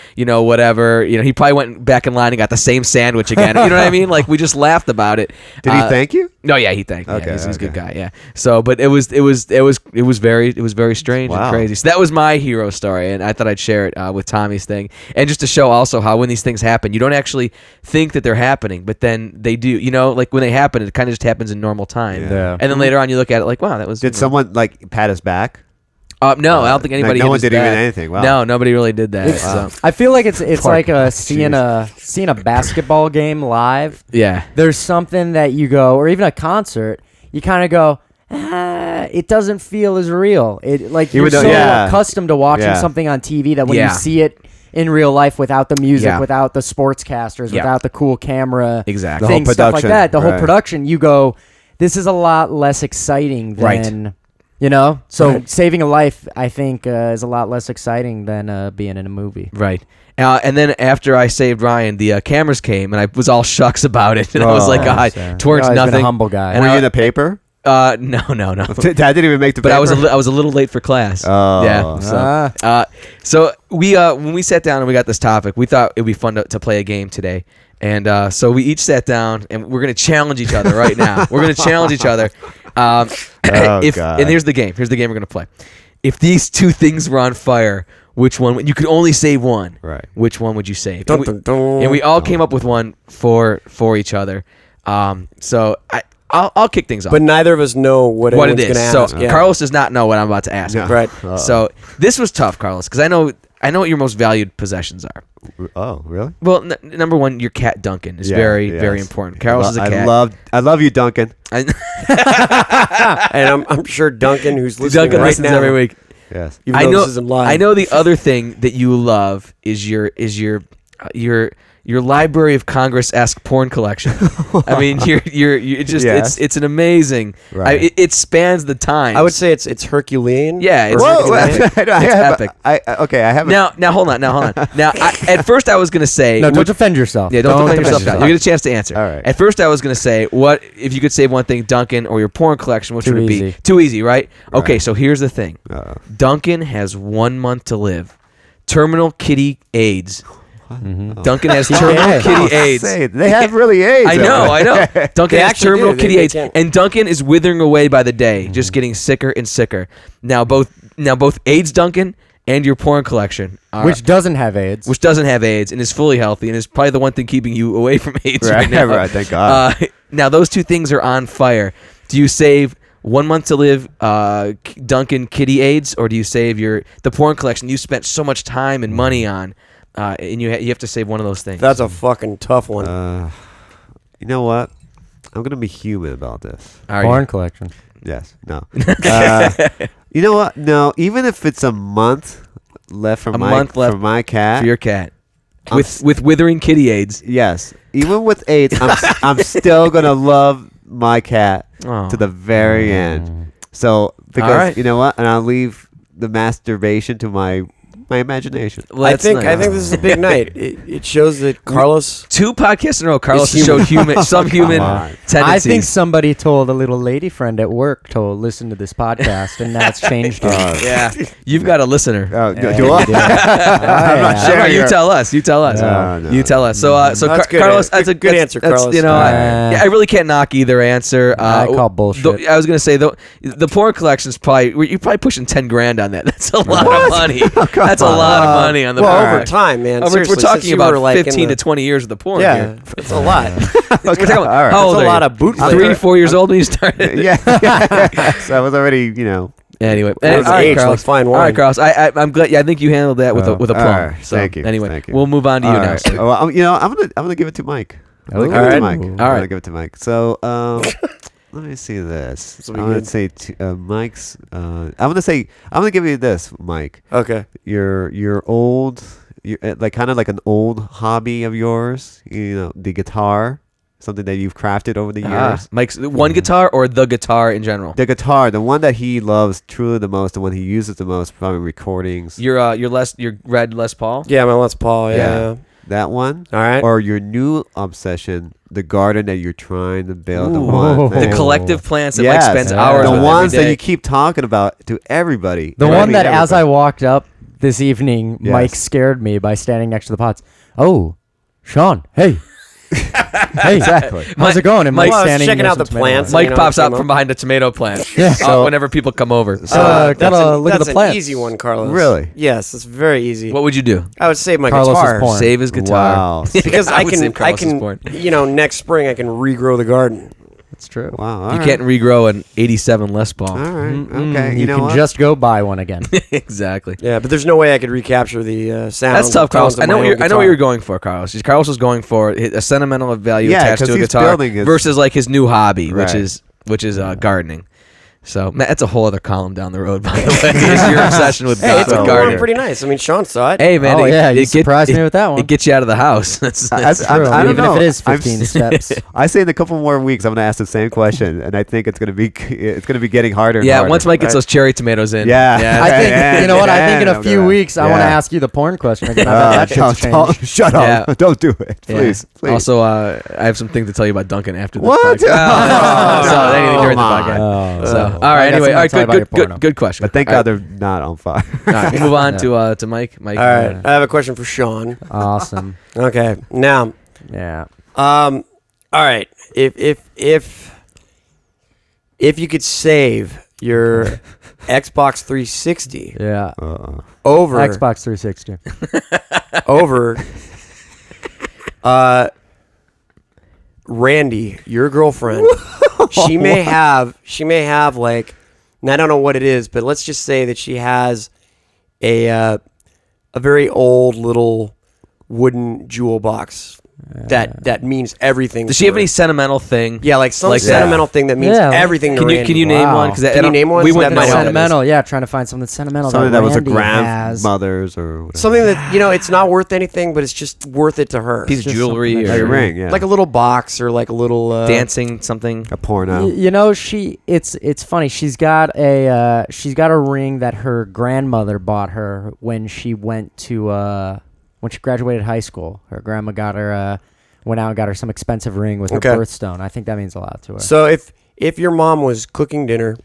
B: Whatever. He probably went back in line and got the same sandwich again. You know what I mean? Like we just laughed about it.
C: Did he thank you?
B: No, yeah, he thanked me.
C: Okay,
B: Yeah, he's a good
C: okay.
B: guy. Yeah. So, but it was very strange and
C: Wow.
B: crazy. So that was my hero story, and I thought I'd share it with Tommy's thing, and just to show also how when these things happen, you don't actually think that they're happening, but then they do. Like when they happen, it kind of just happens in normal time.
C: Yeah.
B: And then later on, you look at it like, wow, that was.
C: Did someone pat his back?
B: No, I don't think anybody.
C: no
B: hit
C: one
B: his
C: did even
B: back.
C: anything. Wow.
B: No, nobody really did that. So.
D: I feel like it's
B: Poor
D: like
B: guy.
D: seeing a basketball game live.
B: Yeah.
D: There's something that you go, or even a concert, you kind of go, it doesn't feel as real. It like you're
C: Even though-
D: so
C: yeah.
D: accustomed to watching
C: Yeah.
D: something on TV that when
B: Yeah.
D: you see it in real life without the music,
B: Yeah.
D: without the sportscasters,
B: Yeah.
D: without the cool camera,
B: Exactly.
C: The whole
D: things, stuff like
C: production,
D: that, the whole
C: right.
D: production, you go, this is a lot less exciting
B: Right.
D: than, So
B: Right.
D: saving a life, I think, is a lot less exciting than being in a movie.
B: Right. And then after I saved Ryan, the cameras came, and I was all shucks about it, and I was like,
D: nice,
B: towards
D: You've always been
B: nothing.
D: a humble guy.
B: And
C: Were
B: I-
C: you in the paper?
B: No.
C: Dad didn't even make the
B: But
C: paper.
B: I was a little late for class.
C: Oh.
B: Yeah. So we when we sat down and we got this topic, we thought it would be fun to play a game today. And so we each sat down, and we're going to challenge each other right now. We're going to challenge each other.
C: God.
B: And here's the game. Here's the game we're going to play. If these two things were on fire, which one you could only save one.
C: Right.
B: Which one would you save?
E: Dun, dun, dun.
B: And we all came up with one for each other. So I'll kick things off.
E: But neither of us know what
B: it
E: anyone's
B: is.
E: going to
B: So
E: ask. Yeah.
B: Carlos does not know what I'm about to ask.
C: No.
E: Right.
B: So this was tough, Carlos, because I know what your most valued possessions are.
C: Oh, really?
B: Well, number one, your cat Duncan is
C: Yeah,
B: very,
C: yes.
B: very important. Carlos is a cat.
C: I love you, Duncan.
E: And I'm sure Duncan, who's listening
B: Duncan
E: right
B: listens
E: now,
B: every week.
C: Yes.
E: even though this isn't live.
B: I know the other thing that you love is your Library of Congress-esque porn collection. I mean, you're just
C: Yes.
B: it's an amazing.
C: Right.
B: It spans the time.
E: I would say it's Herculean.
B: Yeah, it's
C: Whoa,
B: Herculean.
C: I have,
B: epic.
C: I haven't.
B: Now hold on. Now, at first I was gonna say
D: No, don't defend yourself.
B: Yeah, don't defend yourself. You get a chance to answer.
C: All right.
B: At first, I was going to say, what if you could save one thing, Duncan, or your porn collection? Which
D: Too
B: would it be?
D: easy.
B: Too easy, right? Okay,
C: Right.
B: so here's the thing. Duncan has 1 month to live. Terminal kitty AIDS. Duncan has terminal kitty AIDS.
C: They have really AIDS.
B: I know. Duncan
E: They
B: has
E: actually
B: terminal
E: do.
B: kitty
E: They
B: AIDS,
E: can't-
B: and Duncan is withering away by the day, just getting sicker and sicker. Now both AIDS Duncan and your porn collection,
D: Which doesn't have AIDS.
B: which doesn't have AIDS and is fully healthy and is probably the one thing keeping you away from AIDS right,
C: Right,
B: now.
C: right, thank God.
B: Now those two things are on fire. Do you save 1 month to live, Duncan kitty AIDS, or do you save the porn collection you spent so much time and money on, and you have to save one of those things?
E: That's a fucking tough one.
C: You know what? I'm gonna be human about this.
B: Are
D: Porn
B: you?
D: collection.
C: Yes. No. You know what? No. Even if it's a month left for for my cat.
B: for your cat
C: I'm
B: with withering kitty AIDS.
C: Yes. Even with AIDS, I'm still gonna love my cat
B: Oh.
C: to the very end. So because
B: right.
C: you know what, and I'll leave the masturbation to my imagination.
B: Well,
E: I
B: that's
E: think
B: nice.
E: this is a big night. It shows that Carlos.
B: 2 podcasts in a row, Carlos has
E: Is
B: showed some human
C: on.
B: tendencies.
D: I think somebody told a little lady friend at work to listen to this podcast, and that's changed it.
B: yeah, you've got a listener.
C: Oh,
D: Yeah,
C: do I?
D: you do. Yeah.
B: How about you tell us? You tell us.
C: No.
B: You tell us. So,
E: That's good.
B: Carlos,
E: Good-
B: that's a
E: good answer, Carlos.
B: You know, I really can't knock either answer.
D: I call bullshit.
B: I was gonna say the porn collection's probably you're probably pushing $10,000 on that. That's a lot of money. That's a lot of money on the
E: Well,
B: porn.
E: over time, man.
B: We're
E: Seriously,
B: talking
E: since you
B: about
E: were, like, in
B: 15
E: the-
B: to 20 years of the porn.
E: Yeah,
B: here.
E: it's a lot.
B: We're talking about,
C: All right.
B: how
E: That's
B: old
E: a
B: are
E: lot
B: you?
E: of bootleg.
B: 3, 4 years old when you started.
C: Yeah. So I was already,
B: Anyway,
E: That was
B: all right,
E: aged like
B: Carlos.
E: fine
B: All right,
E: wine.
B: Carlos. I'm glad. Yeah, I think you handled that with a
C: all
B: plum.
C: right.
B: So,
C: Thank you.
B: Anyway,
C: Thank you.
B: we'll move on to you
C: All
B: now.
C: right.
B: Sir.
C: Well, I'm gonna give it to Mike. I'm gonna give it to Mike. I'm
B: All right.
C: gonna give it to Mike. So let me see this.
E: This will be
C: I'm gonna
E: good.
C: say Mike's. I'm gonna give you this, Mike.
E: Okay.
C: Your old, like kind of like an old hobby of yours. The guitar, something that you've crafted over the years.
B: Mike's one guitar or the guitar in general?
C: The guitar, the one that he loves truly the most, the one he uses the most, probably recordings.
B: Your red Les Paul.
E: Yeah, my Les Paul. Yeah.
C: Yeah. That one.
E: All right.
C: Or your new obsession, the garden that you're trying to build. The
D: Ooh.
C: one.
B: The collective plants that Mike
C: Yes,
B: spends
D: yeah.
B: hours
C: the
B: with
C: ones
B: every
C: that
B: day.
C: you keep talking about to everybody.
D: The one that, as I
C: everybody.
D: walked up this evening,
C: Yes.
D: Mike scared me by standing next to the pots. Oh, Sean, hey. Hey,
C: Exactly.
D: how's it going? And
B: Mike-
D: Mike's
E: Well, I was
D: standing
E: checking
D: near
E: out the
D: some tomato
E: plants.
D: plants.
B: Mike
E: know,
B: pops
E: came
B: out
E: up.
B: from behind a tomato plant.
D: Yeah.
C: So-
B: whenever people come over.
D: gotta
E: That's
D: look at
E: that's
D: the plants.
E: an easy one, Carlos.
C: Really?
E: Yes, it's very easy.
B: What would you do?
E: I would save my
D: Carlos's
E: guitar
D: porn.
B: Save his guitar.
C: Wow.
E: because
B: I
E: I
B: would save
E: can,
B: Carlos's porn.
E: next spring I can regrow the garden.
D: That's true.
C: Wow. all
B: You
C: right.
B: can't regrow an '87 Les Paul.
C: All right.
D: Mm-mm.
C: Okay.
D: You
C: know
D: can
C: what?
D: just go buy one again.
B: Exactly.
E: Yeah, but there's no way I could recapture the sound.
B: That's tough, Carlos.
E: tones of
B: I know
E: my
B: what
E: own
B: I know what
E: guitar.
B: you're going for, Carlos. Carlos was going for a sentimental value
C: Yeah,
B: attached
C: 'cause
B: to a
C: he's
B: guitar
C: building his-
B: versus like his new hobby,
C: Right.
B: which is gardening. So Matt, that's a whole other column down the road, by the way. Is your obsession with,
E: Hey, it's
C: So-
E: going
B: gardening?
E: pretty nice. I mean, Sean saw it.
B: Hey man,
D: Oh, yeah, you
B: get-
D: surprised me with that one.
B: It gets you out of the house. That's
C: I
D: True.
C: don't
D: Even
C: know.
D: if it is
C: I'm
D: 15
C: s-
D: steps.
C: I say in a couple more weeks I'm gonna ask the same question, and I think it's gonna be getting harder. And
B: yeah.
C: harder.
B: Once Mike gets
C: Right.
B: those cherry tomatoes in,
C: Yeah.
D: I think,
C: Yeah,
D: you know what? I think in
C: yeah,
D: a few
C: yeah.
D: weeks, I want to
C: Yeah.
D: ask you the porn question again. I bet that shit's changed.
C: Shut
B: Yeah.
C: up! Don't do it,
B: Yeah.
C: please. Please.
B: Also, I have some things to tell you about Duncan after this
C: What?
B: podcast.
C: Oh,
B: so anything during the
C: come
B: podcast.
C: on.
D: Oh.
B: So, all
D: I
B: right.
D: got
B: Anyway,
D: something
B: all right.
D: to tell you about your porno.
B: Good question.
C: But thank
B: All right.
C: God they're not on fire.
B: All right, we'll move on to Mike. Mike.
E: All right, I have a question for Sean.
D: Awesome.
E: Okay, now,
D: Yeah.
E: all right, if you could save your Xbox 360
D: Yeah.
E: over
D: Xbox 360.
E: over Randy, your girlfriend. She may have like, and I don't know what it is, but let's just say that she has a very old little wooden jewel box that means everything.
B: Does she have any sentimental thing?
E: Yeah, like some
B: Like
E: sentimental thing that means everything to
B: Can you
E: Randy.
B: name
D: Wow.
B: one? Because
E: Can you name one?
B: We
E: So
B: wouldn't
E: that might
B: know what
E: help.
B: that is.
D: Sentimental, yeah. Trying to find something sentimental.
C: Something that was a
D: Randy has.
C: grandmother's or whatever.
E: Something that, it's not worth anything, but it's just worth it to her.
B: Piece of
D: just
B: jewelry
D: something
B: or
C: Like a ring, yeah.
E: Like a little box or like a little
B: dancing something.
C: a porno.
D: You know, it's funny. She's got a ring that her grandmother bought her when she went to when she graduated high school. Her grandma went out and got her some expensive ring with her birthstone. I think that means a lot to her.
E: So if your mom was cooking dinner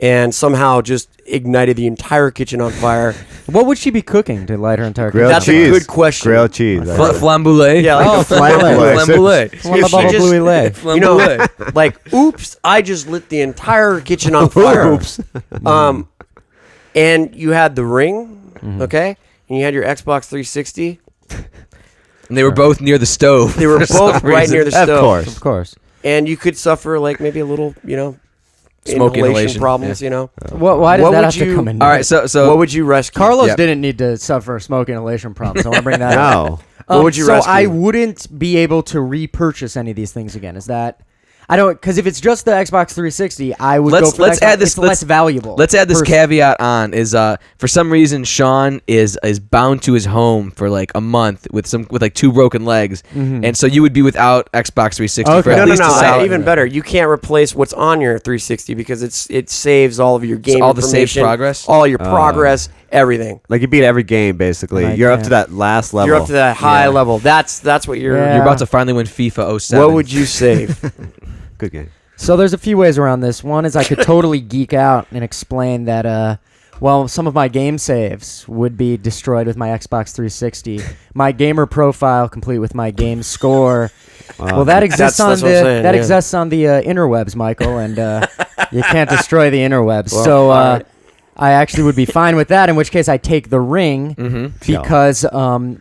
E: and somehow just ignited the entire kitchen on fire,
D: What would she be cooking to light her entire
C: Grilled
E: that's
C: cheese.
E: a good question.
C: Grilled cheese.
B: Flambrulee.
E: Yeah, like
B: Flambrulee.
D: Flambrulee.
E: you know, like, oops, I just lit the entire kitchen on fire.
C: Oops.
E: And you had the ring, okay, and you had your Xbox 360.
B: And they were both near the stove.
E: They were
B: for some
E: both right
B: reason.
E: near the stove.
C: Of course.
D: Of course.
E: And you could suffer like maybe a little,
B: Smoke inhalation,
E: problems,
D: Why does
E: What
D: that
E: would
D: have to
E: you-
D: come in?
B: All right, so
E: What would you rescue?
D: Carlos
B: Yep.
D: didn't need to suffer smoke inhalation problems. I want to bring that up.
C: No.
E: What would you
D: so
E: rescue?
D: I wouldn't be able to repurchase any of these things again. Is that? I don't, because if it's just the Xbox 360, I would go for
B: let's
D: the Xbox.
B: add this.
D: It's less valuable.
B: Let's add this
D: personally.
B: caveat on. Is for some reason Sean is bound to his home for like a month with like 2 broken legs, and so you would be without Xbox 360 for
D: Okay.
B: at
E: No,
B: least a solid.
E: even better. You can't replace what's on your 360 because it saves all of your game
B: all the saved
E: information,
B: progress?
E: all your progress, everything.
C: Like you beat every game basically.
D: I
C: You're up
D: can't.
C: to that last level.
E: You're up to that high level. That's what you're.
D: Yeah.
B: You're about to finally win FIFA 07.
E: What would you save?
C: Good game.
D: So there's a few ways around this. One is I could totally geek out and explain that, some of my game saves would be destroyed with my Xbox 360. My gamer profile, complete with my game score. Well, that exists
E: That's
D: on
E: what I'm
D: the
E: saying, yeah.
D: exists on the interwebs, Michael, and you can't destroy the interwebs.
E: Well,
D: so
E: all right.
D: I actually would be fine with that. In which case, I take the ring because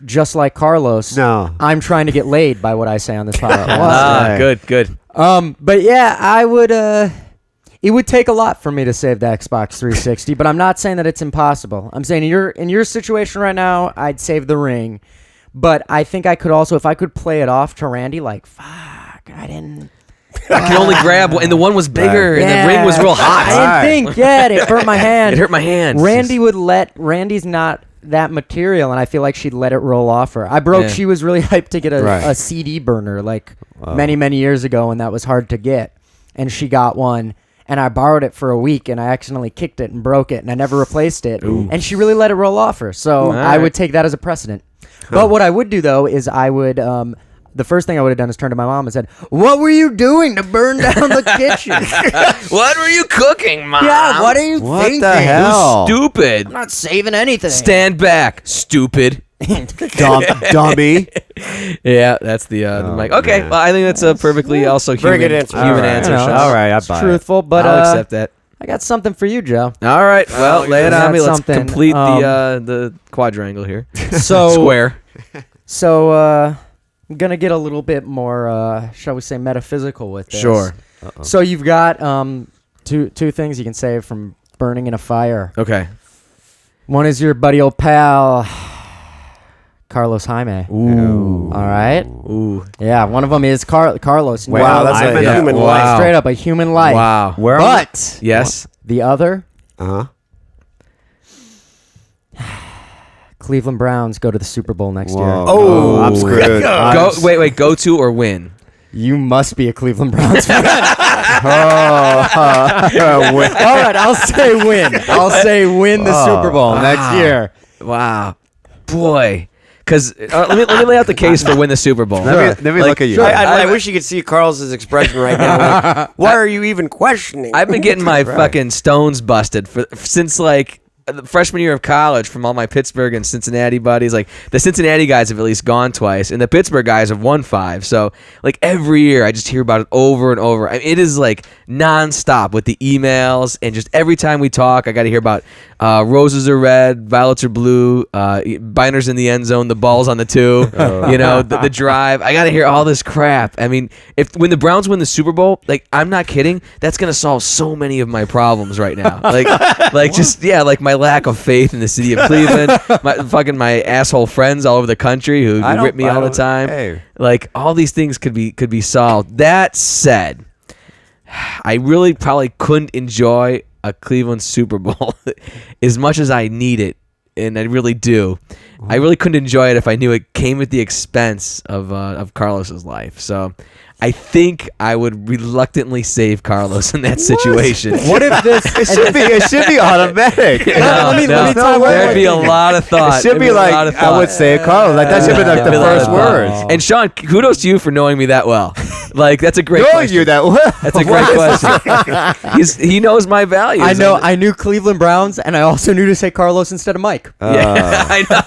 D: just like Carlos,
C: No.
D: I'm trying to get laid by what I say on this podcast.
C: Right.
B: Good.
D: But yeah, I would. It would take a lot for me to save the Xbox 360, but I'm not saying that it's impossible. I'm saying in your situation right now, I'd save the ring, but I think I could also, if I could play it off to Randy, like, fuck, I didn't.
B: I can only grab one, and the one was bigger, and the ring was real hot.
D: I didn't think. Yeah, it hurt my hand.
B: It hurt my hand.
D: Randy's not that material, and I feel like she'd let it roll off her.
B: Yeah.
D: She was really hyped to get
C: Right.
D: a CD burner like many years ago, and that was hard to get. And she got one, and I borrowed it for a week, and I accidentally kicked it and broke it, and I never replaced it. And she really let it roll off her. So I would take that as a precedent. But what I would do though is I would. The first thing I would have done is turn to my mom and said, "What were you doing to burn down the kitchen?
B: What were you cooking, Mom?
D: Yeah, what are you
C: What
D: thinking?
C: the hell?
B: Stupid.
D: I'm not saving anything."
B: Stand back, stupid.
C: Dummy.
B: Yeah, that's the mic. Okay,
C: man.
B: well, I think that's a perfectly also
E: Very
B: human,
E: good answer.
B: human
C: All right.
B: answer.
D: You know,
B: Sean.
C: All right, I
D: It's
C: buy it.
D: truthful, but
B: I'll accept that.
D: I got something for you, Joe.
B: All right, well, lay it
D: I
B: on
D: got
B: me. Let's
D: something.
B: complete the quadrangle here.
D: So
B: Square.
D: So I'm gonna get a little bit more, shall we say, metaphysical with this.
B: Sure.
D: So you've got two things you can save from burning in a fire.
B: Okay.
D: One is your buddy old pal, Carlos Jaime.
C: Ooh.
D: All right.
B: Ooh.
D: Yeah, one of them is Carlos.
C: Wait,
E: Wow, that's
C: I'm
E: a
C: in a-
E: human
B: wow.
E: life.
D: Straight up a human life.
B: Wow.
C: Where am I?
D: But
B: Yes.
D: the other,
C: Uh-huh.
D: Cleveland Browns go to the Super Bowl next year.
C: Whoa.
E: Oh.
C: I'm screwed.
B: Go. Wait. Go to or win?
D: You must be a Cleveland Browns fan.
C: Wait.
D: All right, I'll say win. I'll say win the Super Bowl next year.
B: Wow. Boy. Because let me lay out the case for win the Super Bowl.
C: Let me look at you.
E: I wish you could see Carl's expression right now. Like, why are you even questioning?
B: I've been getting my fucking stones busted since like freshman year of college from all my Pittsburgh and Cincinnati buddies. Like the Cincinnati guys have at least gone twice, and the Pittsburgh guys have won 5. So like every year, I just hear about it over and over. I mean, it is like nonstop with the emails, and just every time we talk, I got to hear about roses are red, violets are blue, binders in the end zone, the balls on the 2, the drive. I got to hear all this crap. I mean, when the Browns win the Super Bowl, like I'm not kidding, that's gonna solve so many of my problems right now. Like my lack of faith in the city of Cleveland, my asshole friends all over the country who rip me all the time.
C: Hey.
B: Like all these things could be solved. That said, I really probably couldn't enjoy a Cleveland Super Bowl as much as I need it, and I really do. I really couldn't enjoy it if I knew it came at the expense of Carlos's life. So I think I would reluctantly save Carlos in that situation.
D: What if this?
C: It should be automatic.
D: Let me
B: There'd be a lot of thought.
C: It should be like I would save Carlos. Like that should be like the first words.
B: And Sean, kudos to you for knowing me that well. Like that's a great
C: Knowing
B: question.
C: you that well.
B: That's a great question. He knows my values.
D: I know. I knew Cleveland Browns, and I also knew to say Carlos instead of Mike.
B: Yeah, I know.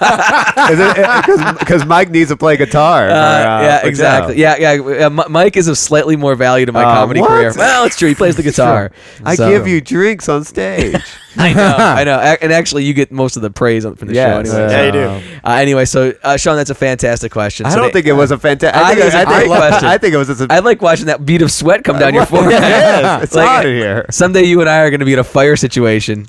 C: Because Mike needs to play guitar.
B: Yeah, exactly. Yeah. Mike is of slightly more value to my comedy
C: what?
B: career. Well, it's true. He plays the guitar.
C: I give you drinks on stage.
B: I know. And actually, you get most of the praise from the show anyway.
E: Yeah, you do.
B: Anyway, so Sean, that's a fantastic question.
C: I don't think it was a fantastic.
B: I think it was a great question.
C: I think it was just
B: I like watching that bead of sweat come down your forehead.
C: Yes, it's
B: Like,
C: hot in here.
B: Someday you and I are going to be in a fire situation.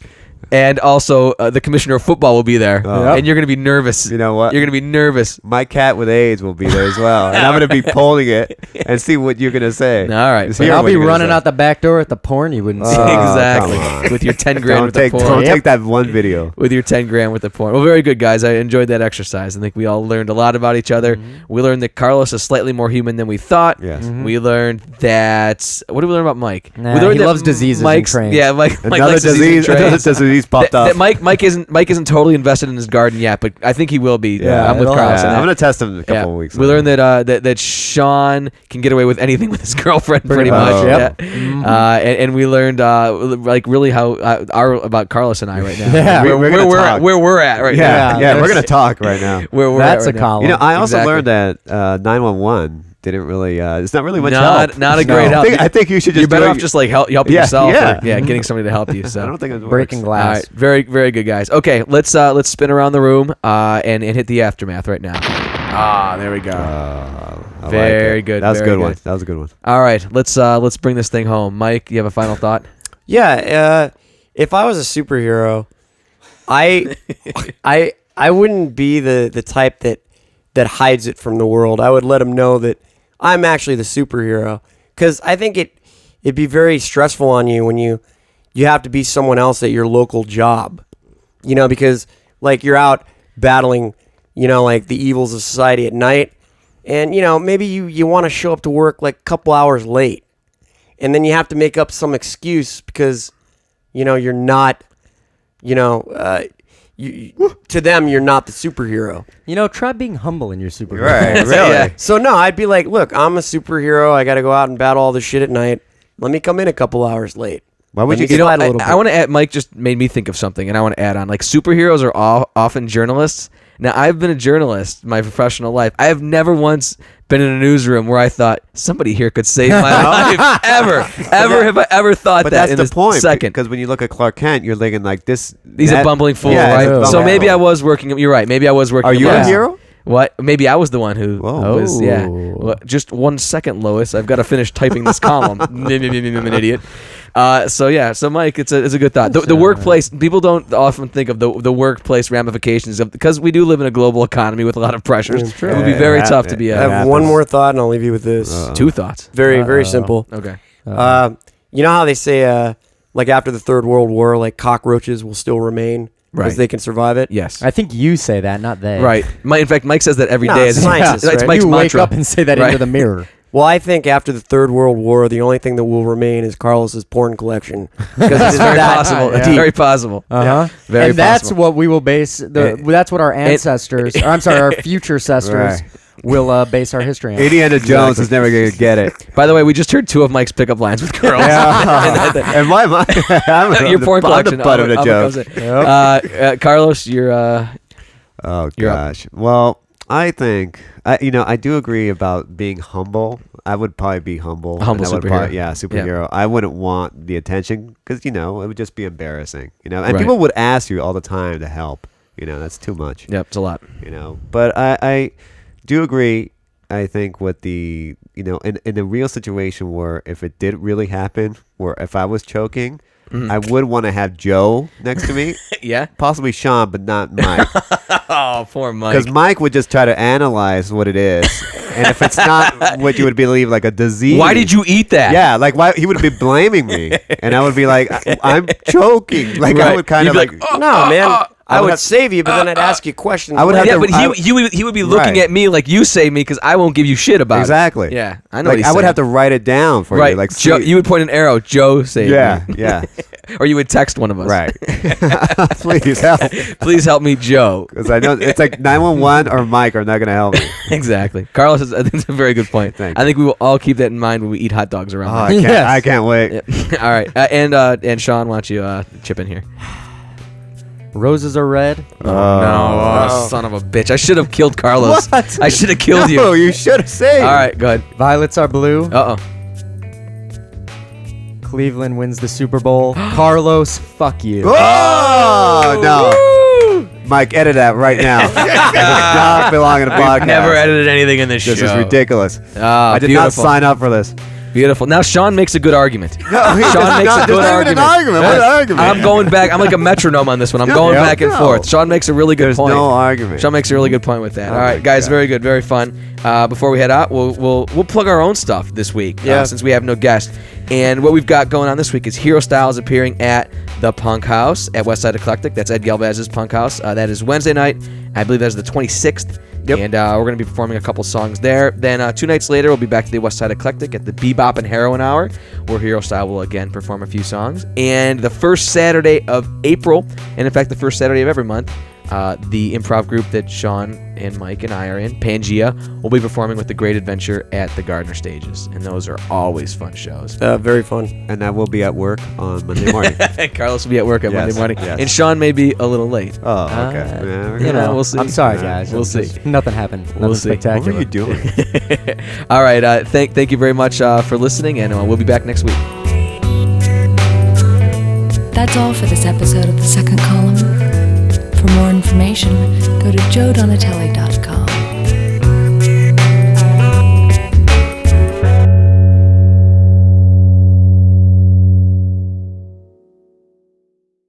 B: And also, the commissioner of football will be there, and you're going to be nervous.
C: You know what?
B: You're going to be nervous.
C: My cat with AIDS will be there as well, and I'm going to be pulling it and see what you're going to say.
B: All right,
C: Just
B: but
C: hear
D: I'll
C: what
D: be
C: you're gonna
D: running
C: say.
D: out the back door at the porn you wouldn't see.
C: come on.
B: Exactly. With your 10 grand with the porn.
C: Don't take that one video.
B: With your 10 grand with the porn. Well, very good, guys. I enjoyed that exercise. I think we all learned a lot about each other. We learned that Carlos is slightly more human than we thought.
C: Yes.
B: We learned that. What did we learn about Mike?
D: Nah,
B: we learned
D: he
B: that
D: loves diseases and
B: Mike's,
D: trains.
B: Yeah, Mike
C: Another
B: likes disease.
C: disease. Another disease popped up.
B: That Mike isn't totally invested in his garden yet, but I think he will be.
C: Yeah,
B: I'm with
D: it'll
B: Carlos.
D: happen.
B: on that.
C: I'm going to test him in a couple of weeks.
B: We learned that Sean can get away with anything with his girlfriend, pretty
C: much.
B: much.
C: Yep.
B: Yeah. And we learned like really how about Carlos and I right now.
D: Yeah.
C: We're gonna talk.
B: where we're at right
C: Yeah,
B: now.
C: we're going to talk right now.
B: Where we're
D: That's
B: at right
D: a
B: now.
D: column.
C: You know, I also
B: Exactly.
C: learned that 911 didn't really. It's not really much
B: Not
C: help.
B: a great help.
C: I think you should just.
B: You're better
C: do
B: off
C: it-
B: just like helping
C: Yeah,
B: yourself.
C: yeah.
B: Or, getting somebody to help you. So
C: I don't think it works.
D: Breaking
B: all
D: glass.
B: right, very very good guys. Okay, let's spin around the room and hit the aftermath right now. There we go.
C: I like
B: Very
C: it.
B: good,
C: That was a
B: very
C: good one.
B: good.
C: That was a good one.
B: All right, let's bring this thing home. Mike, you have a final thought?
E: Yeah, if I was a superhero, I wouldn't be the type that hides it from the world. I would let them know that I'm actually the superhero, because I think it'd be very stressful on you when you have to be someone else at your local job, because like you're out battling, like the evils of society at night, and maybe you want to show up to work like a couple hours late, and then you have to make up some excuse because you're not, to them you're not the superhero.
D: Try being humble in your superhero.
C: Right, really.
B: Yeah.
E: So no, I'd be like, look, I'm a superhero. I got to go out and battle all this shit at night. Let me come in a couple hours late.
C: Why would
E: Let me
C: you get
E: slide a little
B: I want to add. Mike just made me think of something, and I want to add on. Like superheroes are often journalists. Now, I've been a journalist in my professional life. I have never once been in a newsroom where I thought somebody here could save my life. Ever have I ever thought
C: But
B: that
C: that's
B: in
C: the
B: this
C: point.
B: second?
C: Because when you look at Clark Kent, you're thinking like this.
B: He's a bumbling fool,
C: Yeah,
B: right?
C: he's a
B: So
C: bumbling
B: maybe
C: fool.
B: I was working. You're right. Maybe I was working.
C: Are you a
D: Yeah.
C: hero?
B: What? Maybe I was the one who
C: Whoa.
B: was. Yeah.
D: Oh.
B: Well, just 1 second, Lois. I've got to finish typing this column. I'm an idiot. So Mike, it's a good thought. The workplace, people don't often think of the workplace ramifications of, because we do live in a global economy with a lot of pressures.
E: It's true.
B: It would be
C: Yeah,
B: very
C: it
B: tough to be
E: I
B: a
E: have
C: happens.
E: one more thought, and I'll leave you with this.
B: 2 thoughts.
E: Very simple.
B: Okay.
E: You know how they say, like after the Third World War, like cockroaches will still remain because
B: Right.
E: they can survive it.
B: Yes.
D: I think you say that, not they.
B: Right. In fact, Mike says that every
E: No,
B: day.
E: it's scientists,
B: It's
E: right?
B: Mike's
D: You wake
B: mantra.
D: up and say that
B: Right.
D: into the mirror.
E: Well, I think after the Third World War, the only thing that will remain is Carlos's porn collection, because
B: It's very possible. It's
D: Yeah.
B: very possible.
D: Uh-huh.
B: Very
D: and that's
B: possible.
D: what we will base that's what our ancestors, or I'm sorry, our future ancestors
C: Right.
D: we'll base our history on.
C: Indiana Jones is never gonna get it.
B: By the way, we just heard 2 of Mike's pickup lines with girls.
C: And why am I?
B: Your porn collection.
C: I'm the butt of the joke.
B: Carlos, you're.
C: Oh
B: You're
C: gosh. Well, I think I do agree about being humble. I would probably be humble.
B: A humble
C: and I would
B: superhero.
C: Superhero. I wouldn't want the attention because it would just be embarrassing. And
B: Right.
C: people would ask you all the time to help. That's too much.
B: Yep, it's a lot.
C: But I do agree. I think with the in a real situation where if it did really happen, or if I was choking. I would want to have Joe next to me.
B: Yeah?
C: Possibly Sean, but not Mike.
B: Oh, poor Mike.
C: Because Mike would just try to analyze what it is. And if it's not what you would believe, like a disease.
B: Why did you eat that?
C: Yeah, like why he would be blaming me. And I would be like, I'm choking. Like I would kind
B: You'd
C: of
B: be
C: like,
E: No, man. I would
C: have-
E: save you, but then I'd ask you questions.
C: I would have
E: later.
B: Yeah,
C: to-
B: but he would be looking
C: Right.
B: at me like you save me because I won't give you shit about
C: exactly.
B: it. Yeah, I know.
C: Like
B: what he's
C: I would
B: saying.
C: have to write it down for
B: Right,
C: you. Like
B: Joe,
C: see-
B: you would point an arrow. Joe saved
C: Yeah,
B: me.
C: yeah.
B: Or you would text one of us.
C: Right. Please help.
B: Please help me, Joe.
C: Because I know it's like 911 or Mike are not going to help me.
B: Exactly. Carlos, I think it's a very good point.
C: Thank
B: I think we will all keep that in mind when we eat hot dogs
C: Oh,
B: around.
C: I
B: here.
C: can't.
D: Yes.
C: I can't wait.
B: Yep. All right, and Sean, why don't you chip in here?
D: Roses are red.
B: No,
E: Oh.
B: son of a bitch! I should have killed Carlos.
C: What?
B: I should have killed
C: No,
B: you.
C: you should have saved.
B: All right, go ahead.
D: Violets are blue.
B: Uh oh.
D: Cleveland wins the Super Bowl. Carlos, fuck you.
C: Oh no, Mike, edit that right now. It does not belong in a podcast.
B: Never edited anything in this show.
C: This is ridiculous.
B: Ah,
C: I did
B: beautiful.
C: not sign up for this.
B: Beautiful. Now Sean makes a good argument.
C: No, he
B: Sean
C: does
B: makes
C: not.
B: a good
C: There's not even
B: argument.
C: an argument. What argument?
B: I'm going back. I'm like a metronome on this one. I'm going
C: Yeah.
B: back and
C: No.
B: forth. Sean makes a really good
C: There's
B: point.
C: no argument.
B: Sean makes a really good point with that.
C: Oh
B: All right,
C: my
B: guys,
C: God.
B: very good, very fun. Before we head out, we'll plug our own stuff this week.
E: Yeah.
B: Since we have no guest. And what we've got going on this week is Hero Styles appearing at the Punk House at Westside Eclectic. That's Ed Galvez's Punk House. That is Wednesday night. I believe that's the 26th.
C: Yep.
B: And we're going to be performing a couple songs there. Then 2 nights later, we'll be back to the Westside Eclectic at the Bebop and Heroin Hour, where Hero Style will again perform a few songs. And the first Saturday of April, and in fact the first Saturday of every month, the improv group that Sean and Mike and I are in, Pangea, will be performing with The Great Adventure at the Gardner Stages. And those are always fun shows.
E: Very fun.
C: And I will be at work on Monday morning.
B: Carlos will be at work on
C: Yes,
B: Monday morning.
C: yes.
B: And Sean may be a little late.
C: Oh, okay.
B: you know, we'll see.
D: I'm sorry, guys.
B: We'll see.
D: Nothing happened. Nothing
B: We'll see.
C: What
D: spectacular.
C: are you doing?
B: All right. Thank you very much for listening, and we'll be back next week.
A: That's all for this episode of The Second Column. For more information, go to joedonatelli.com.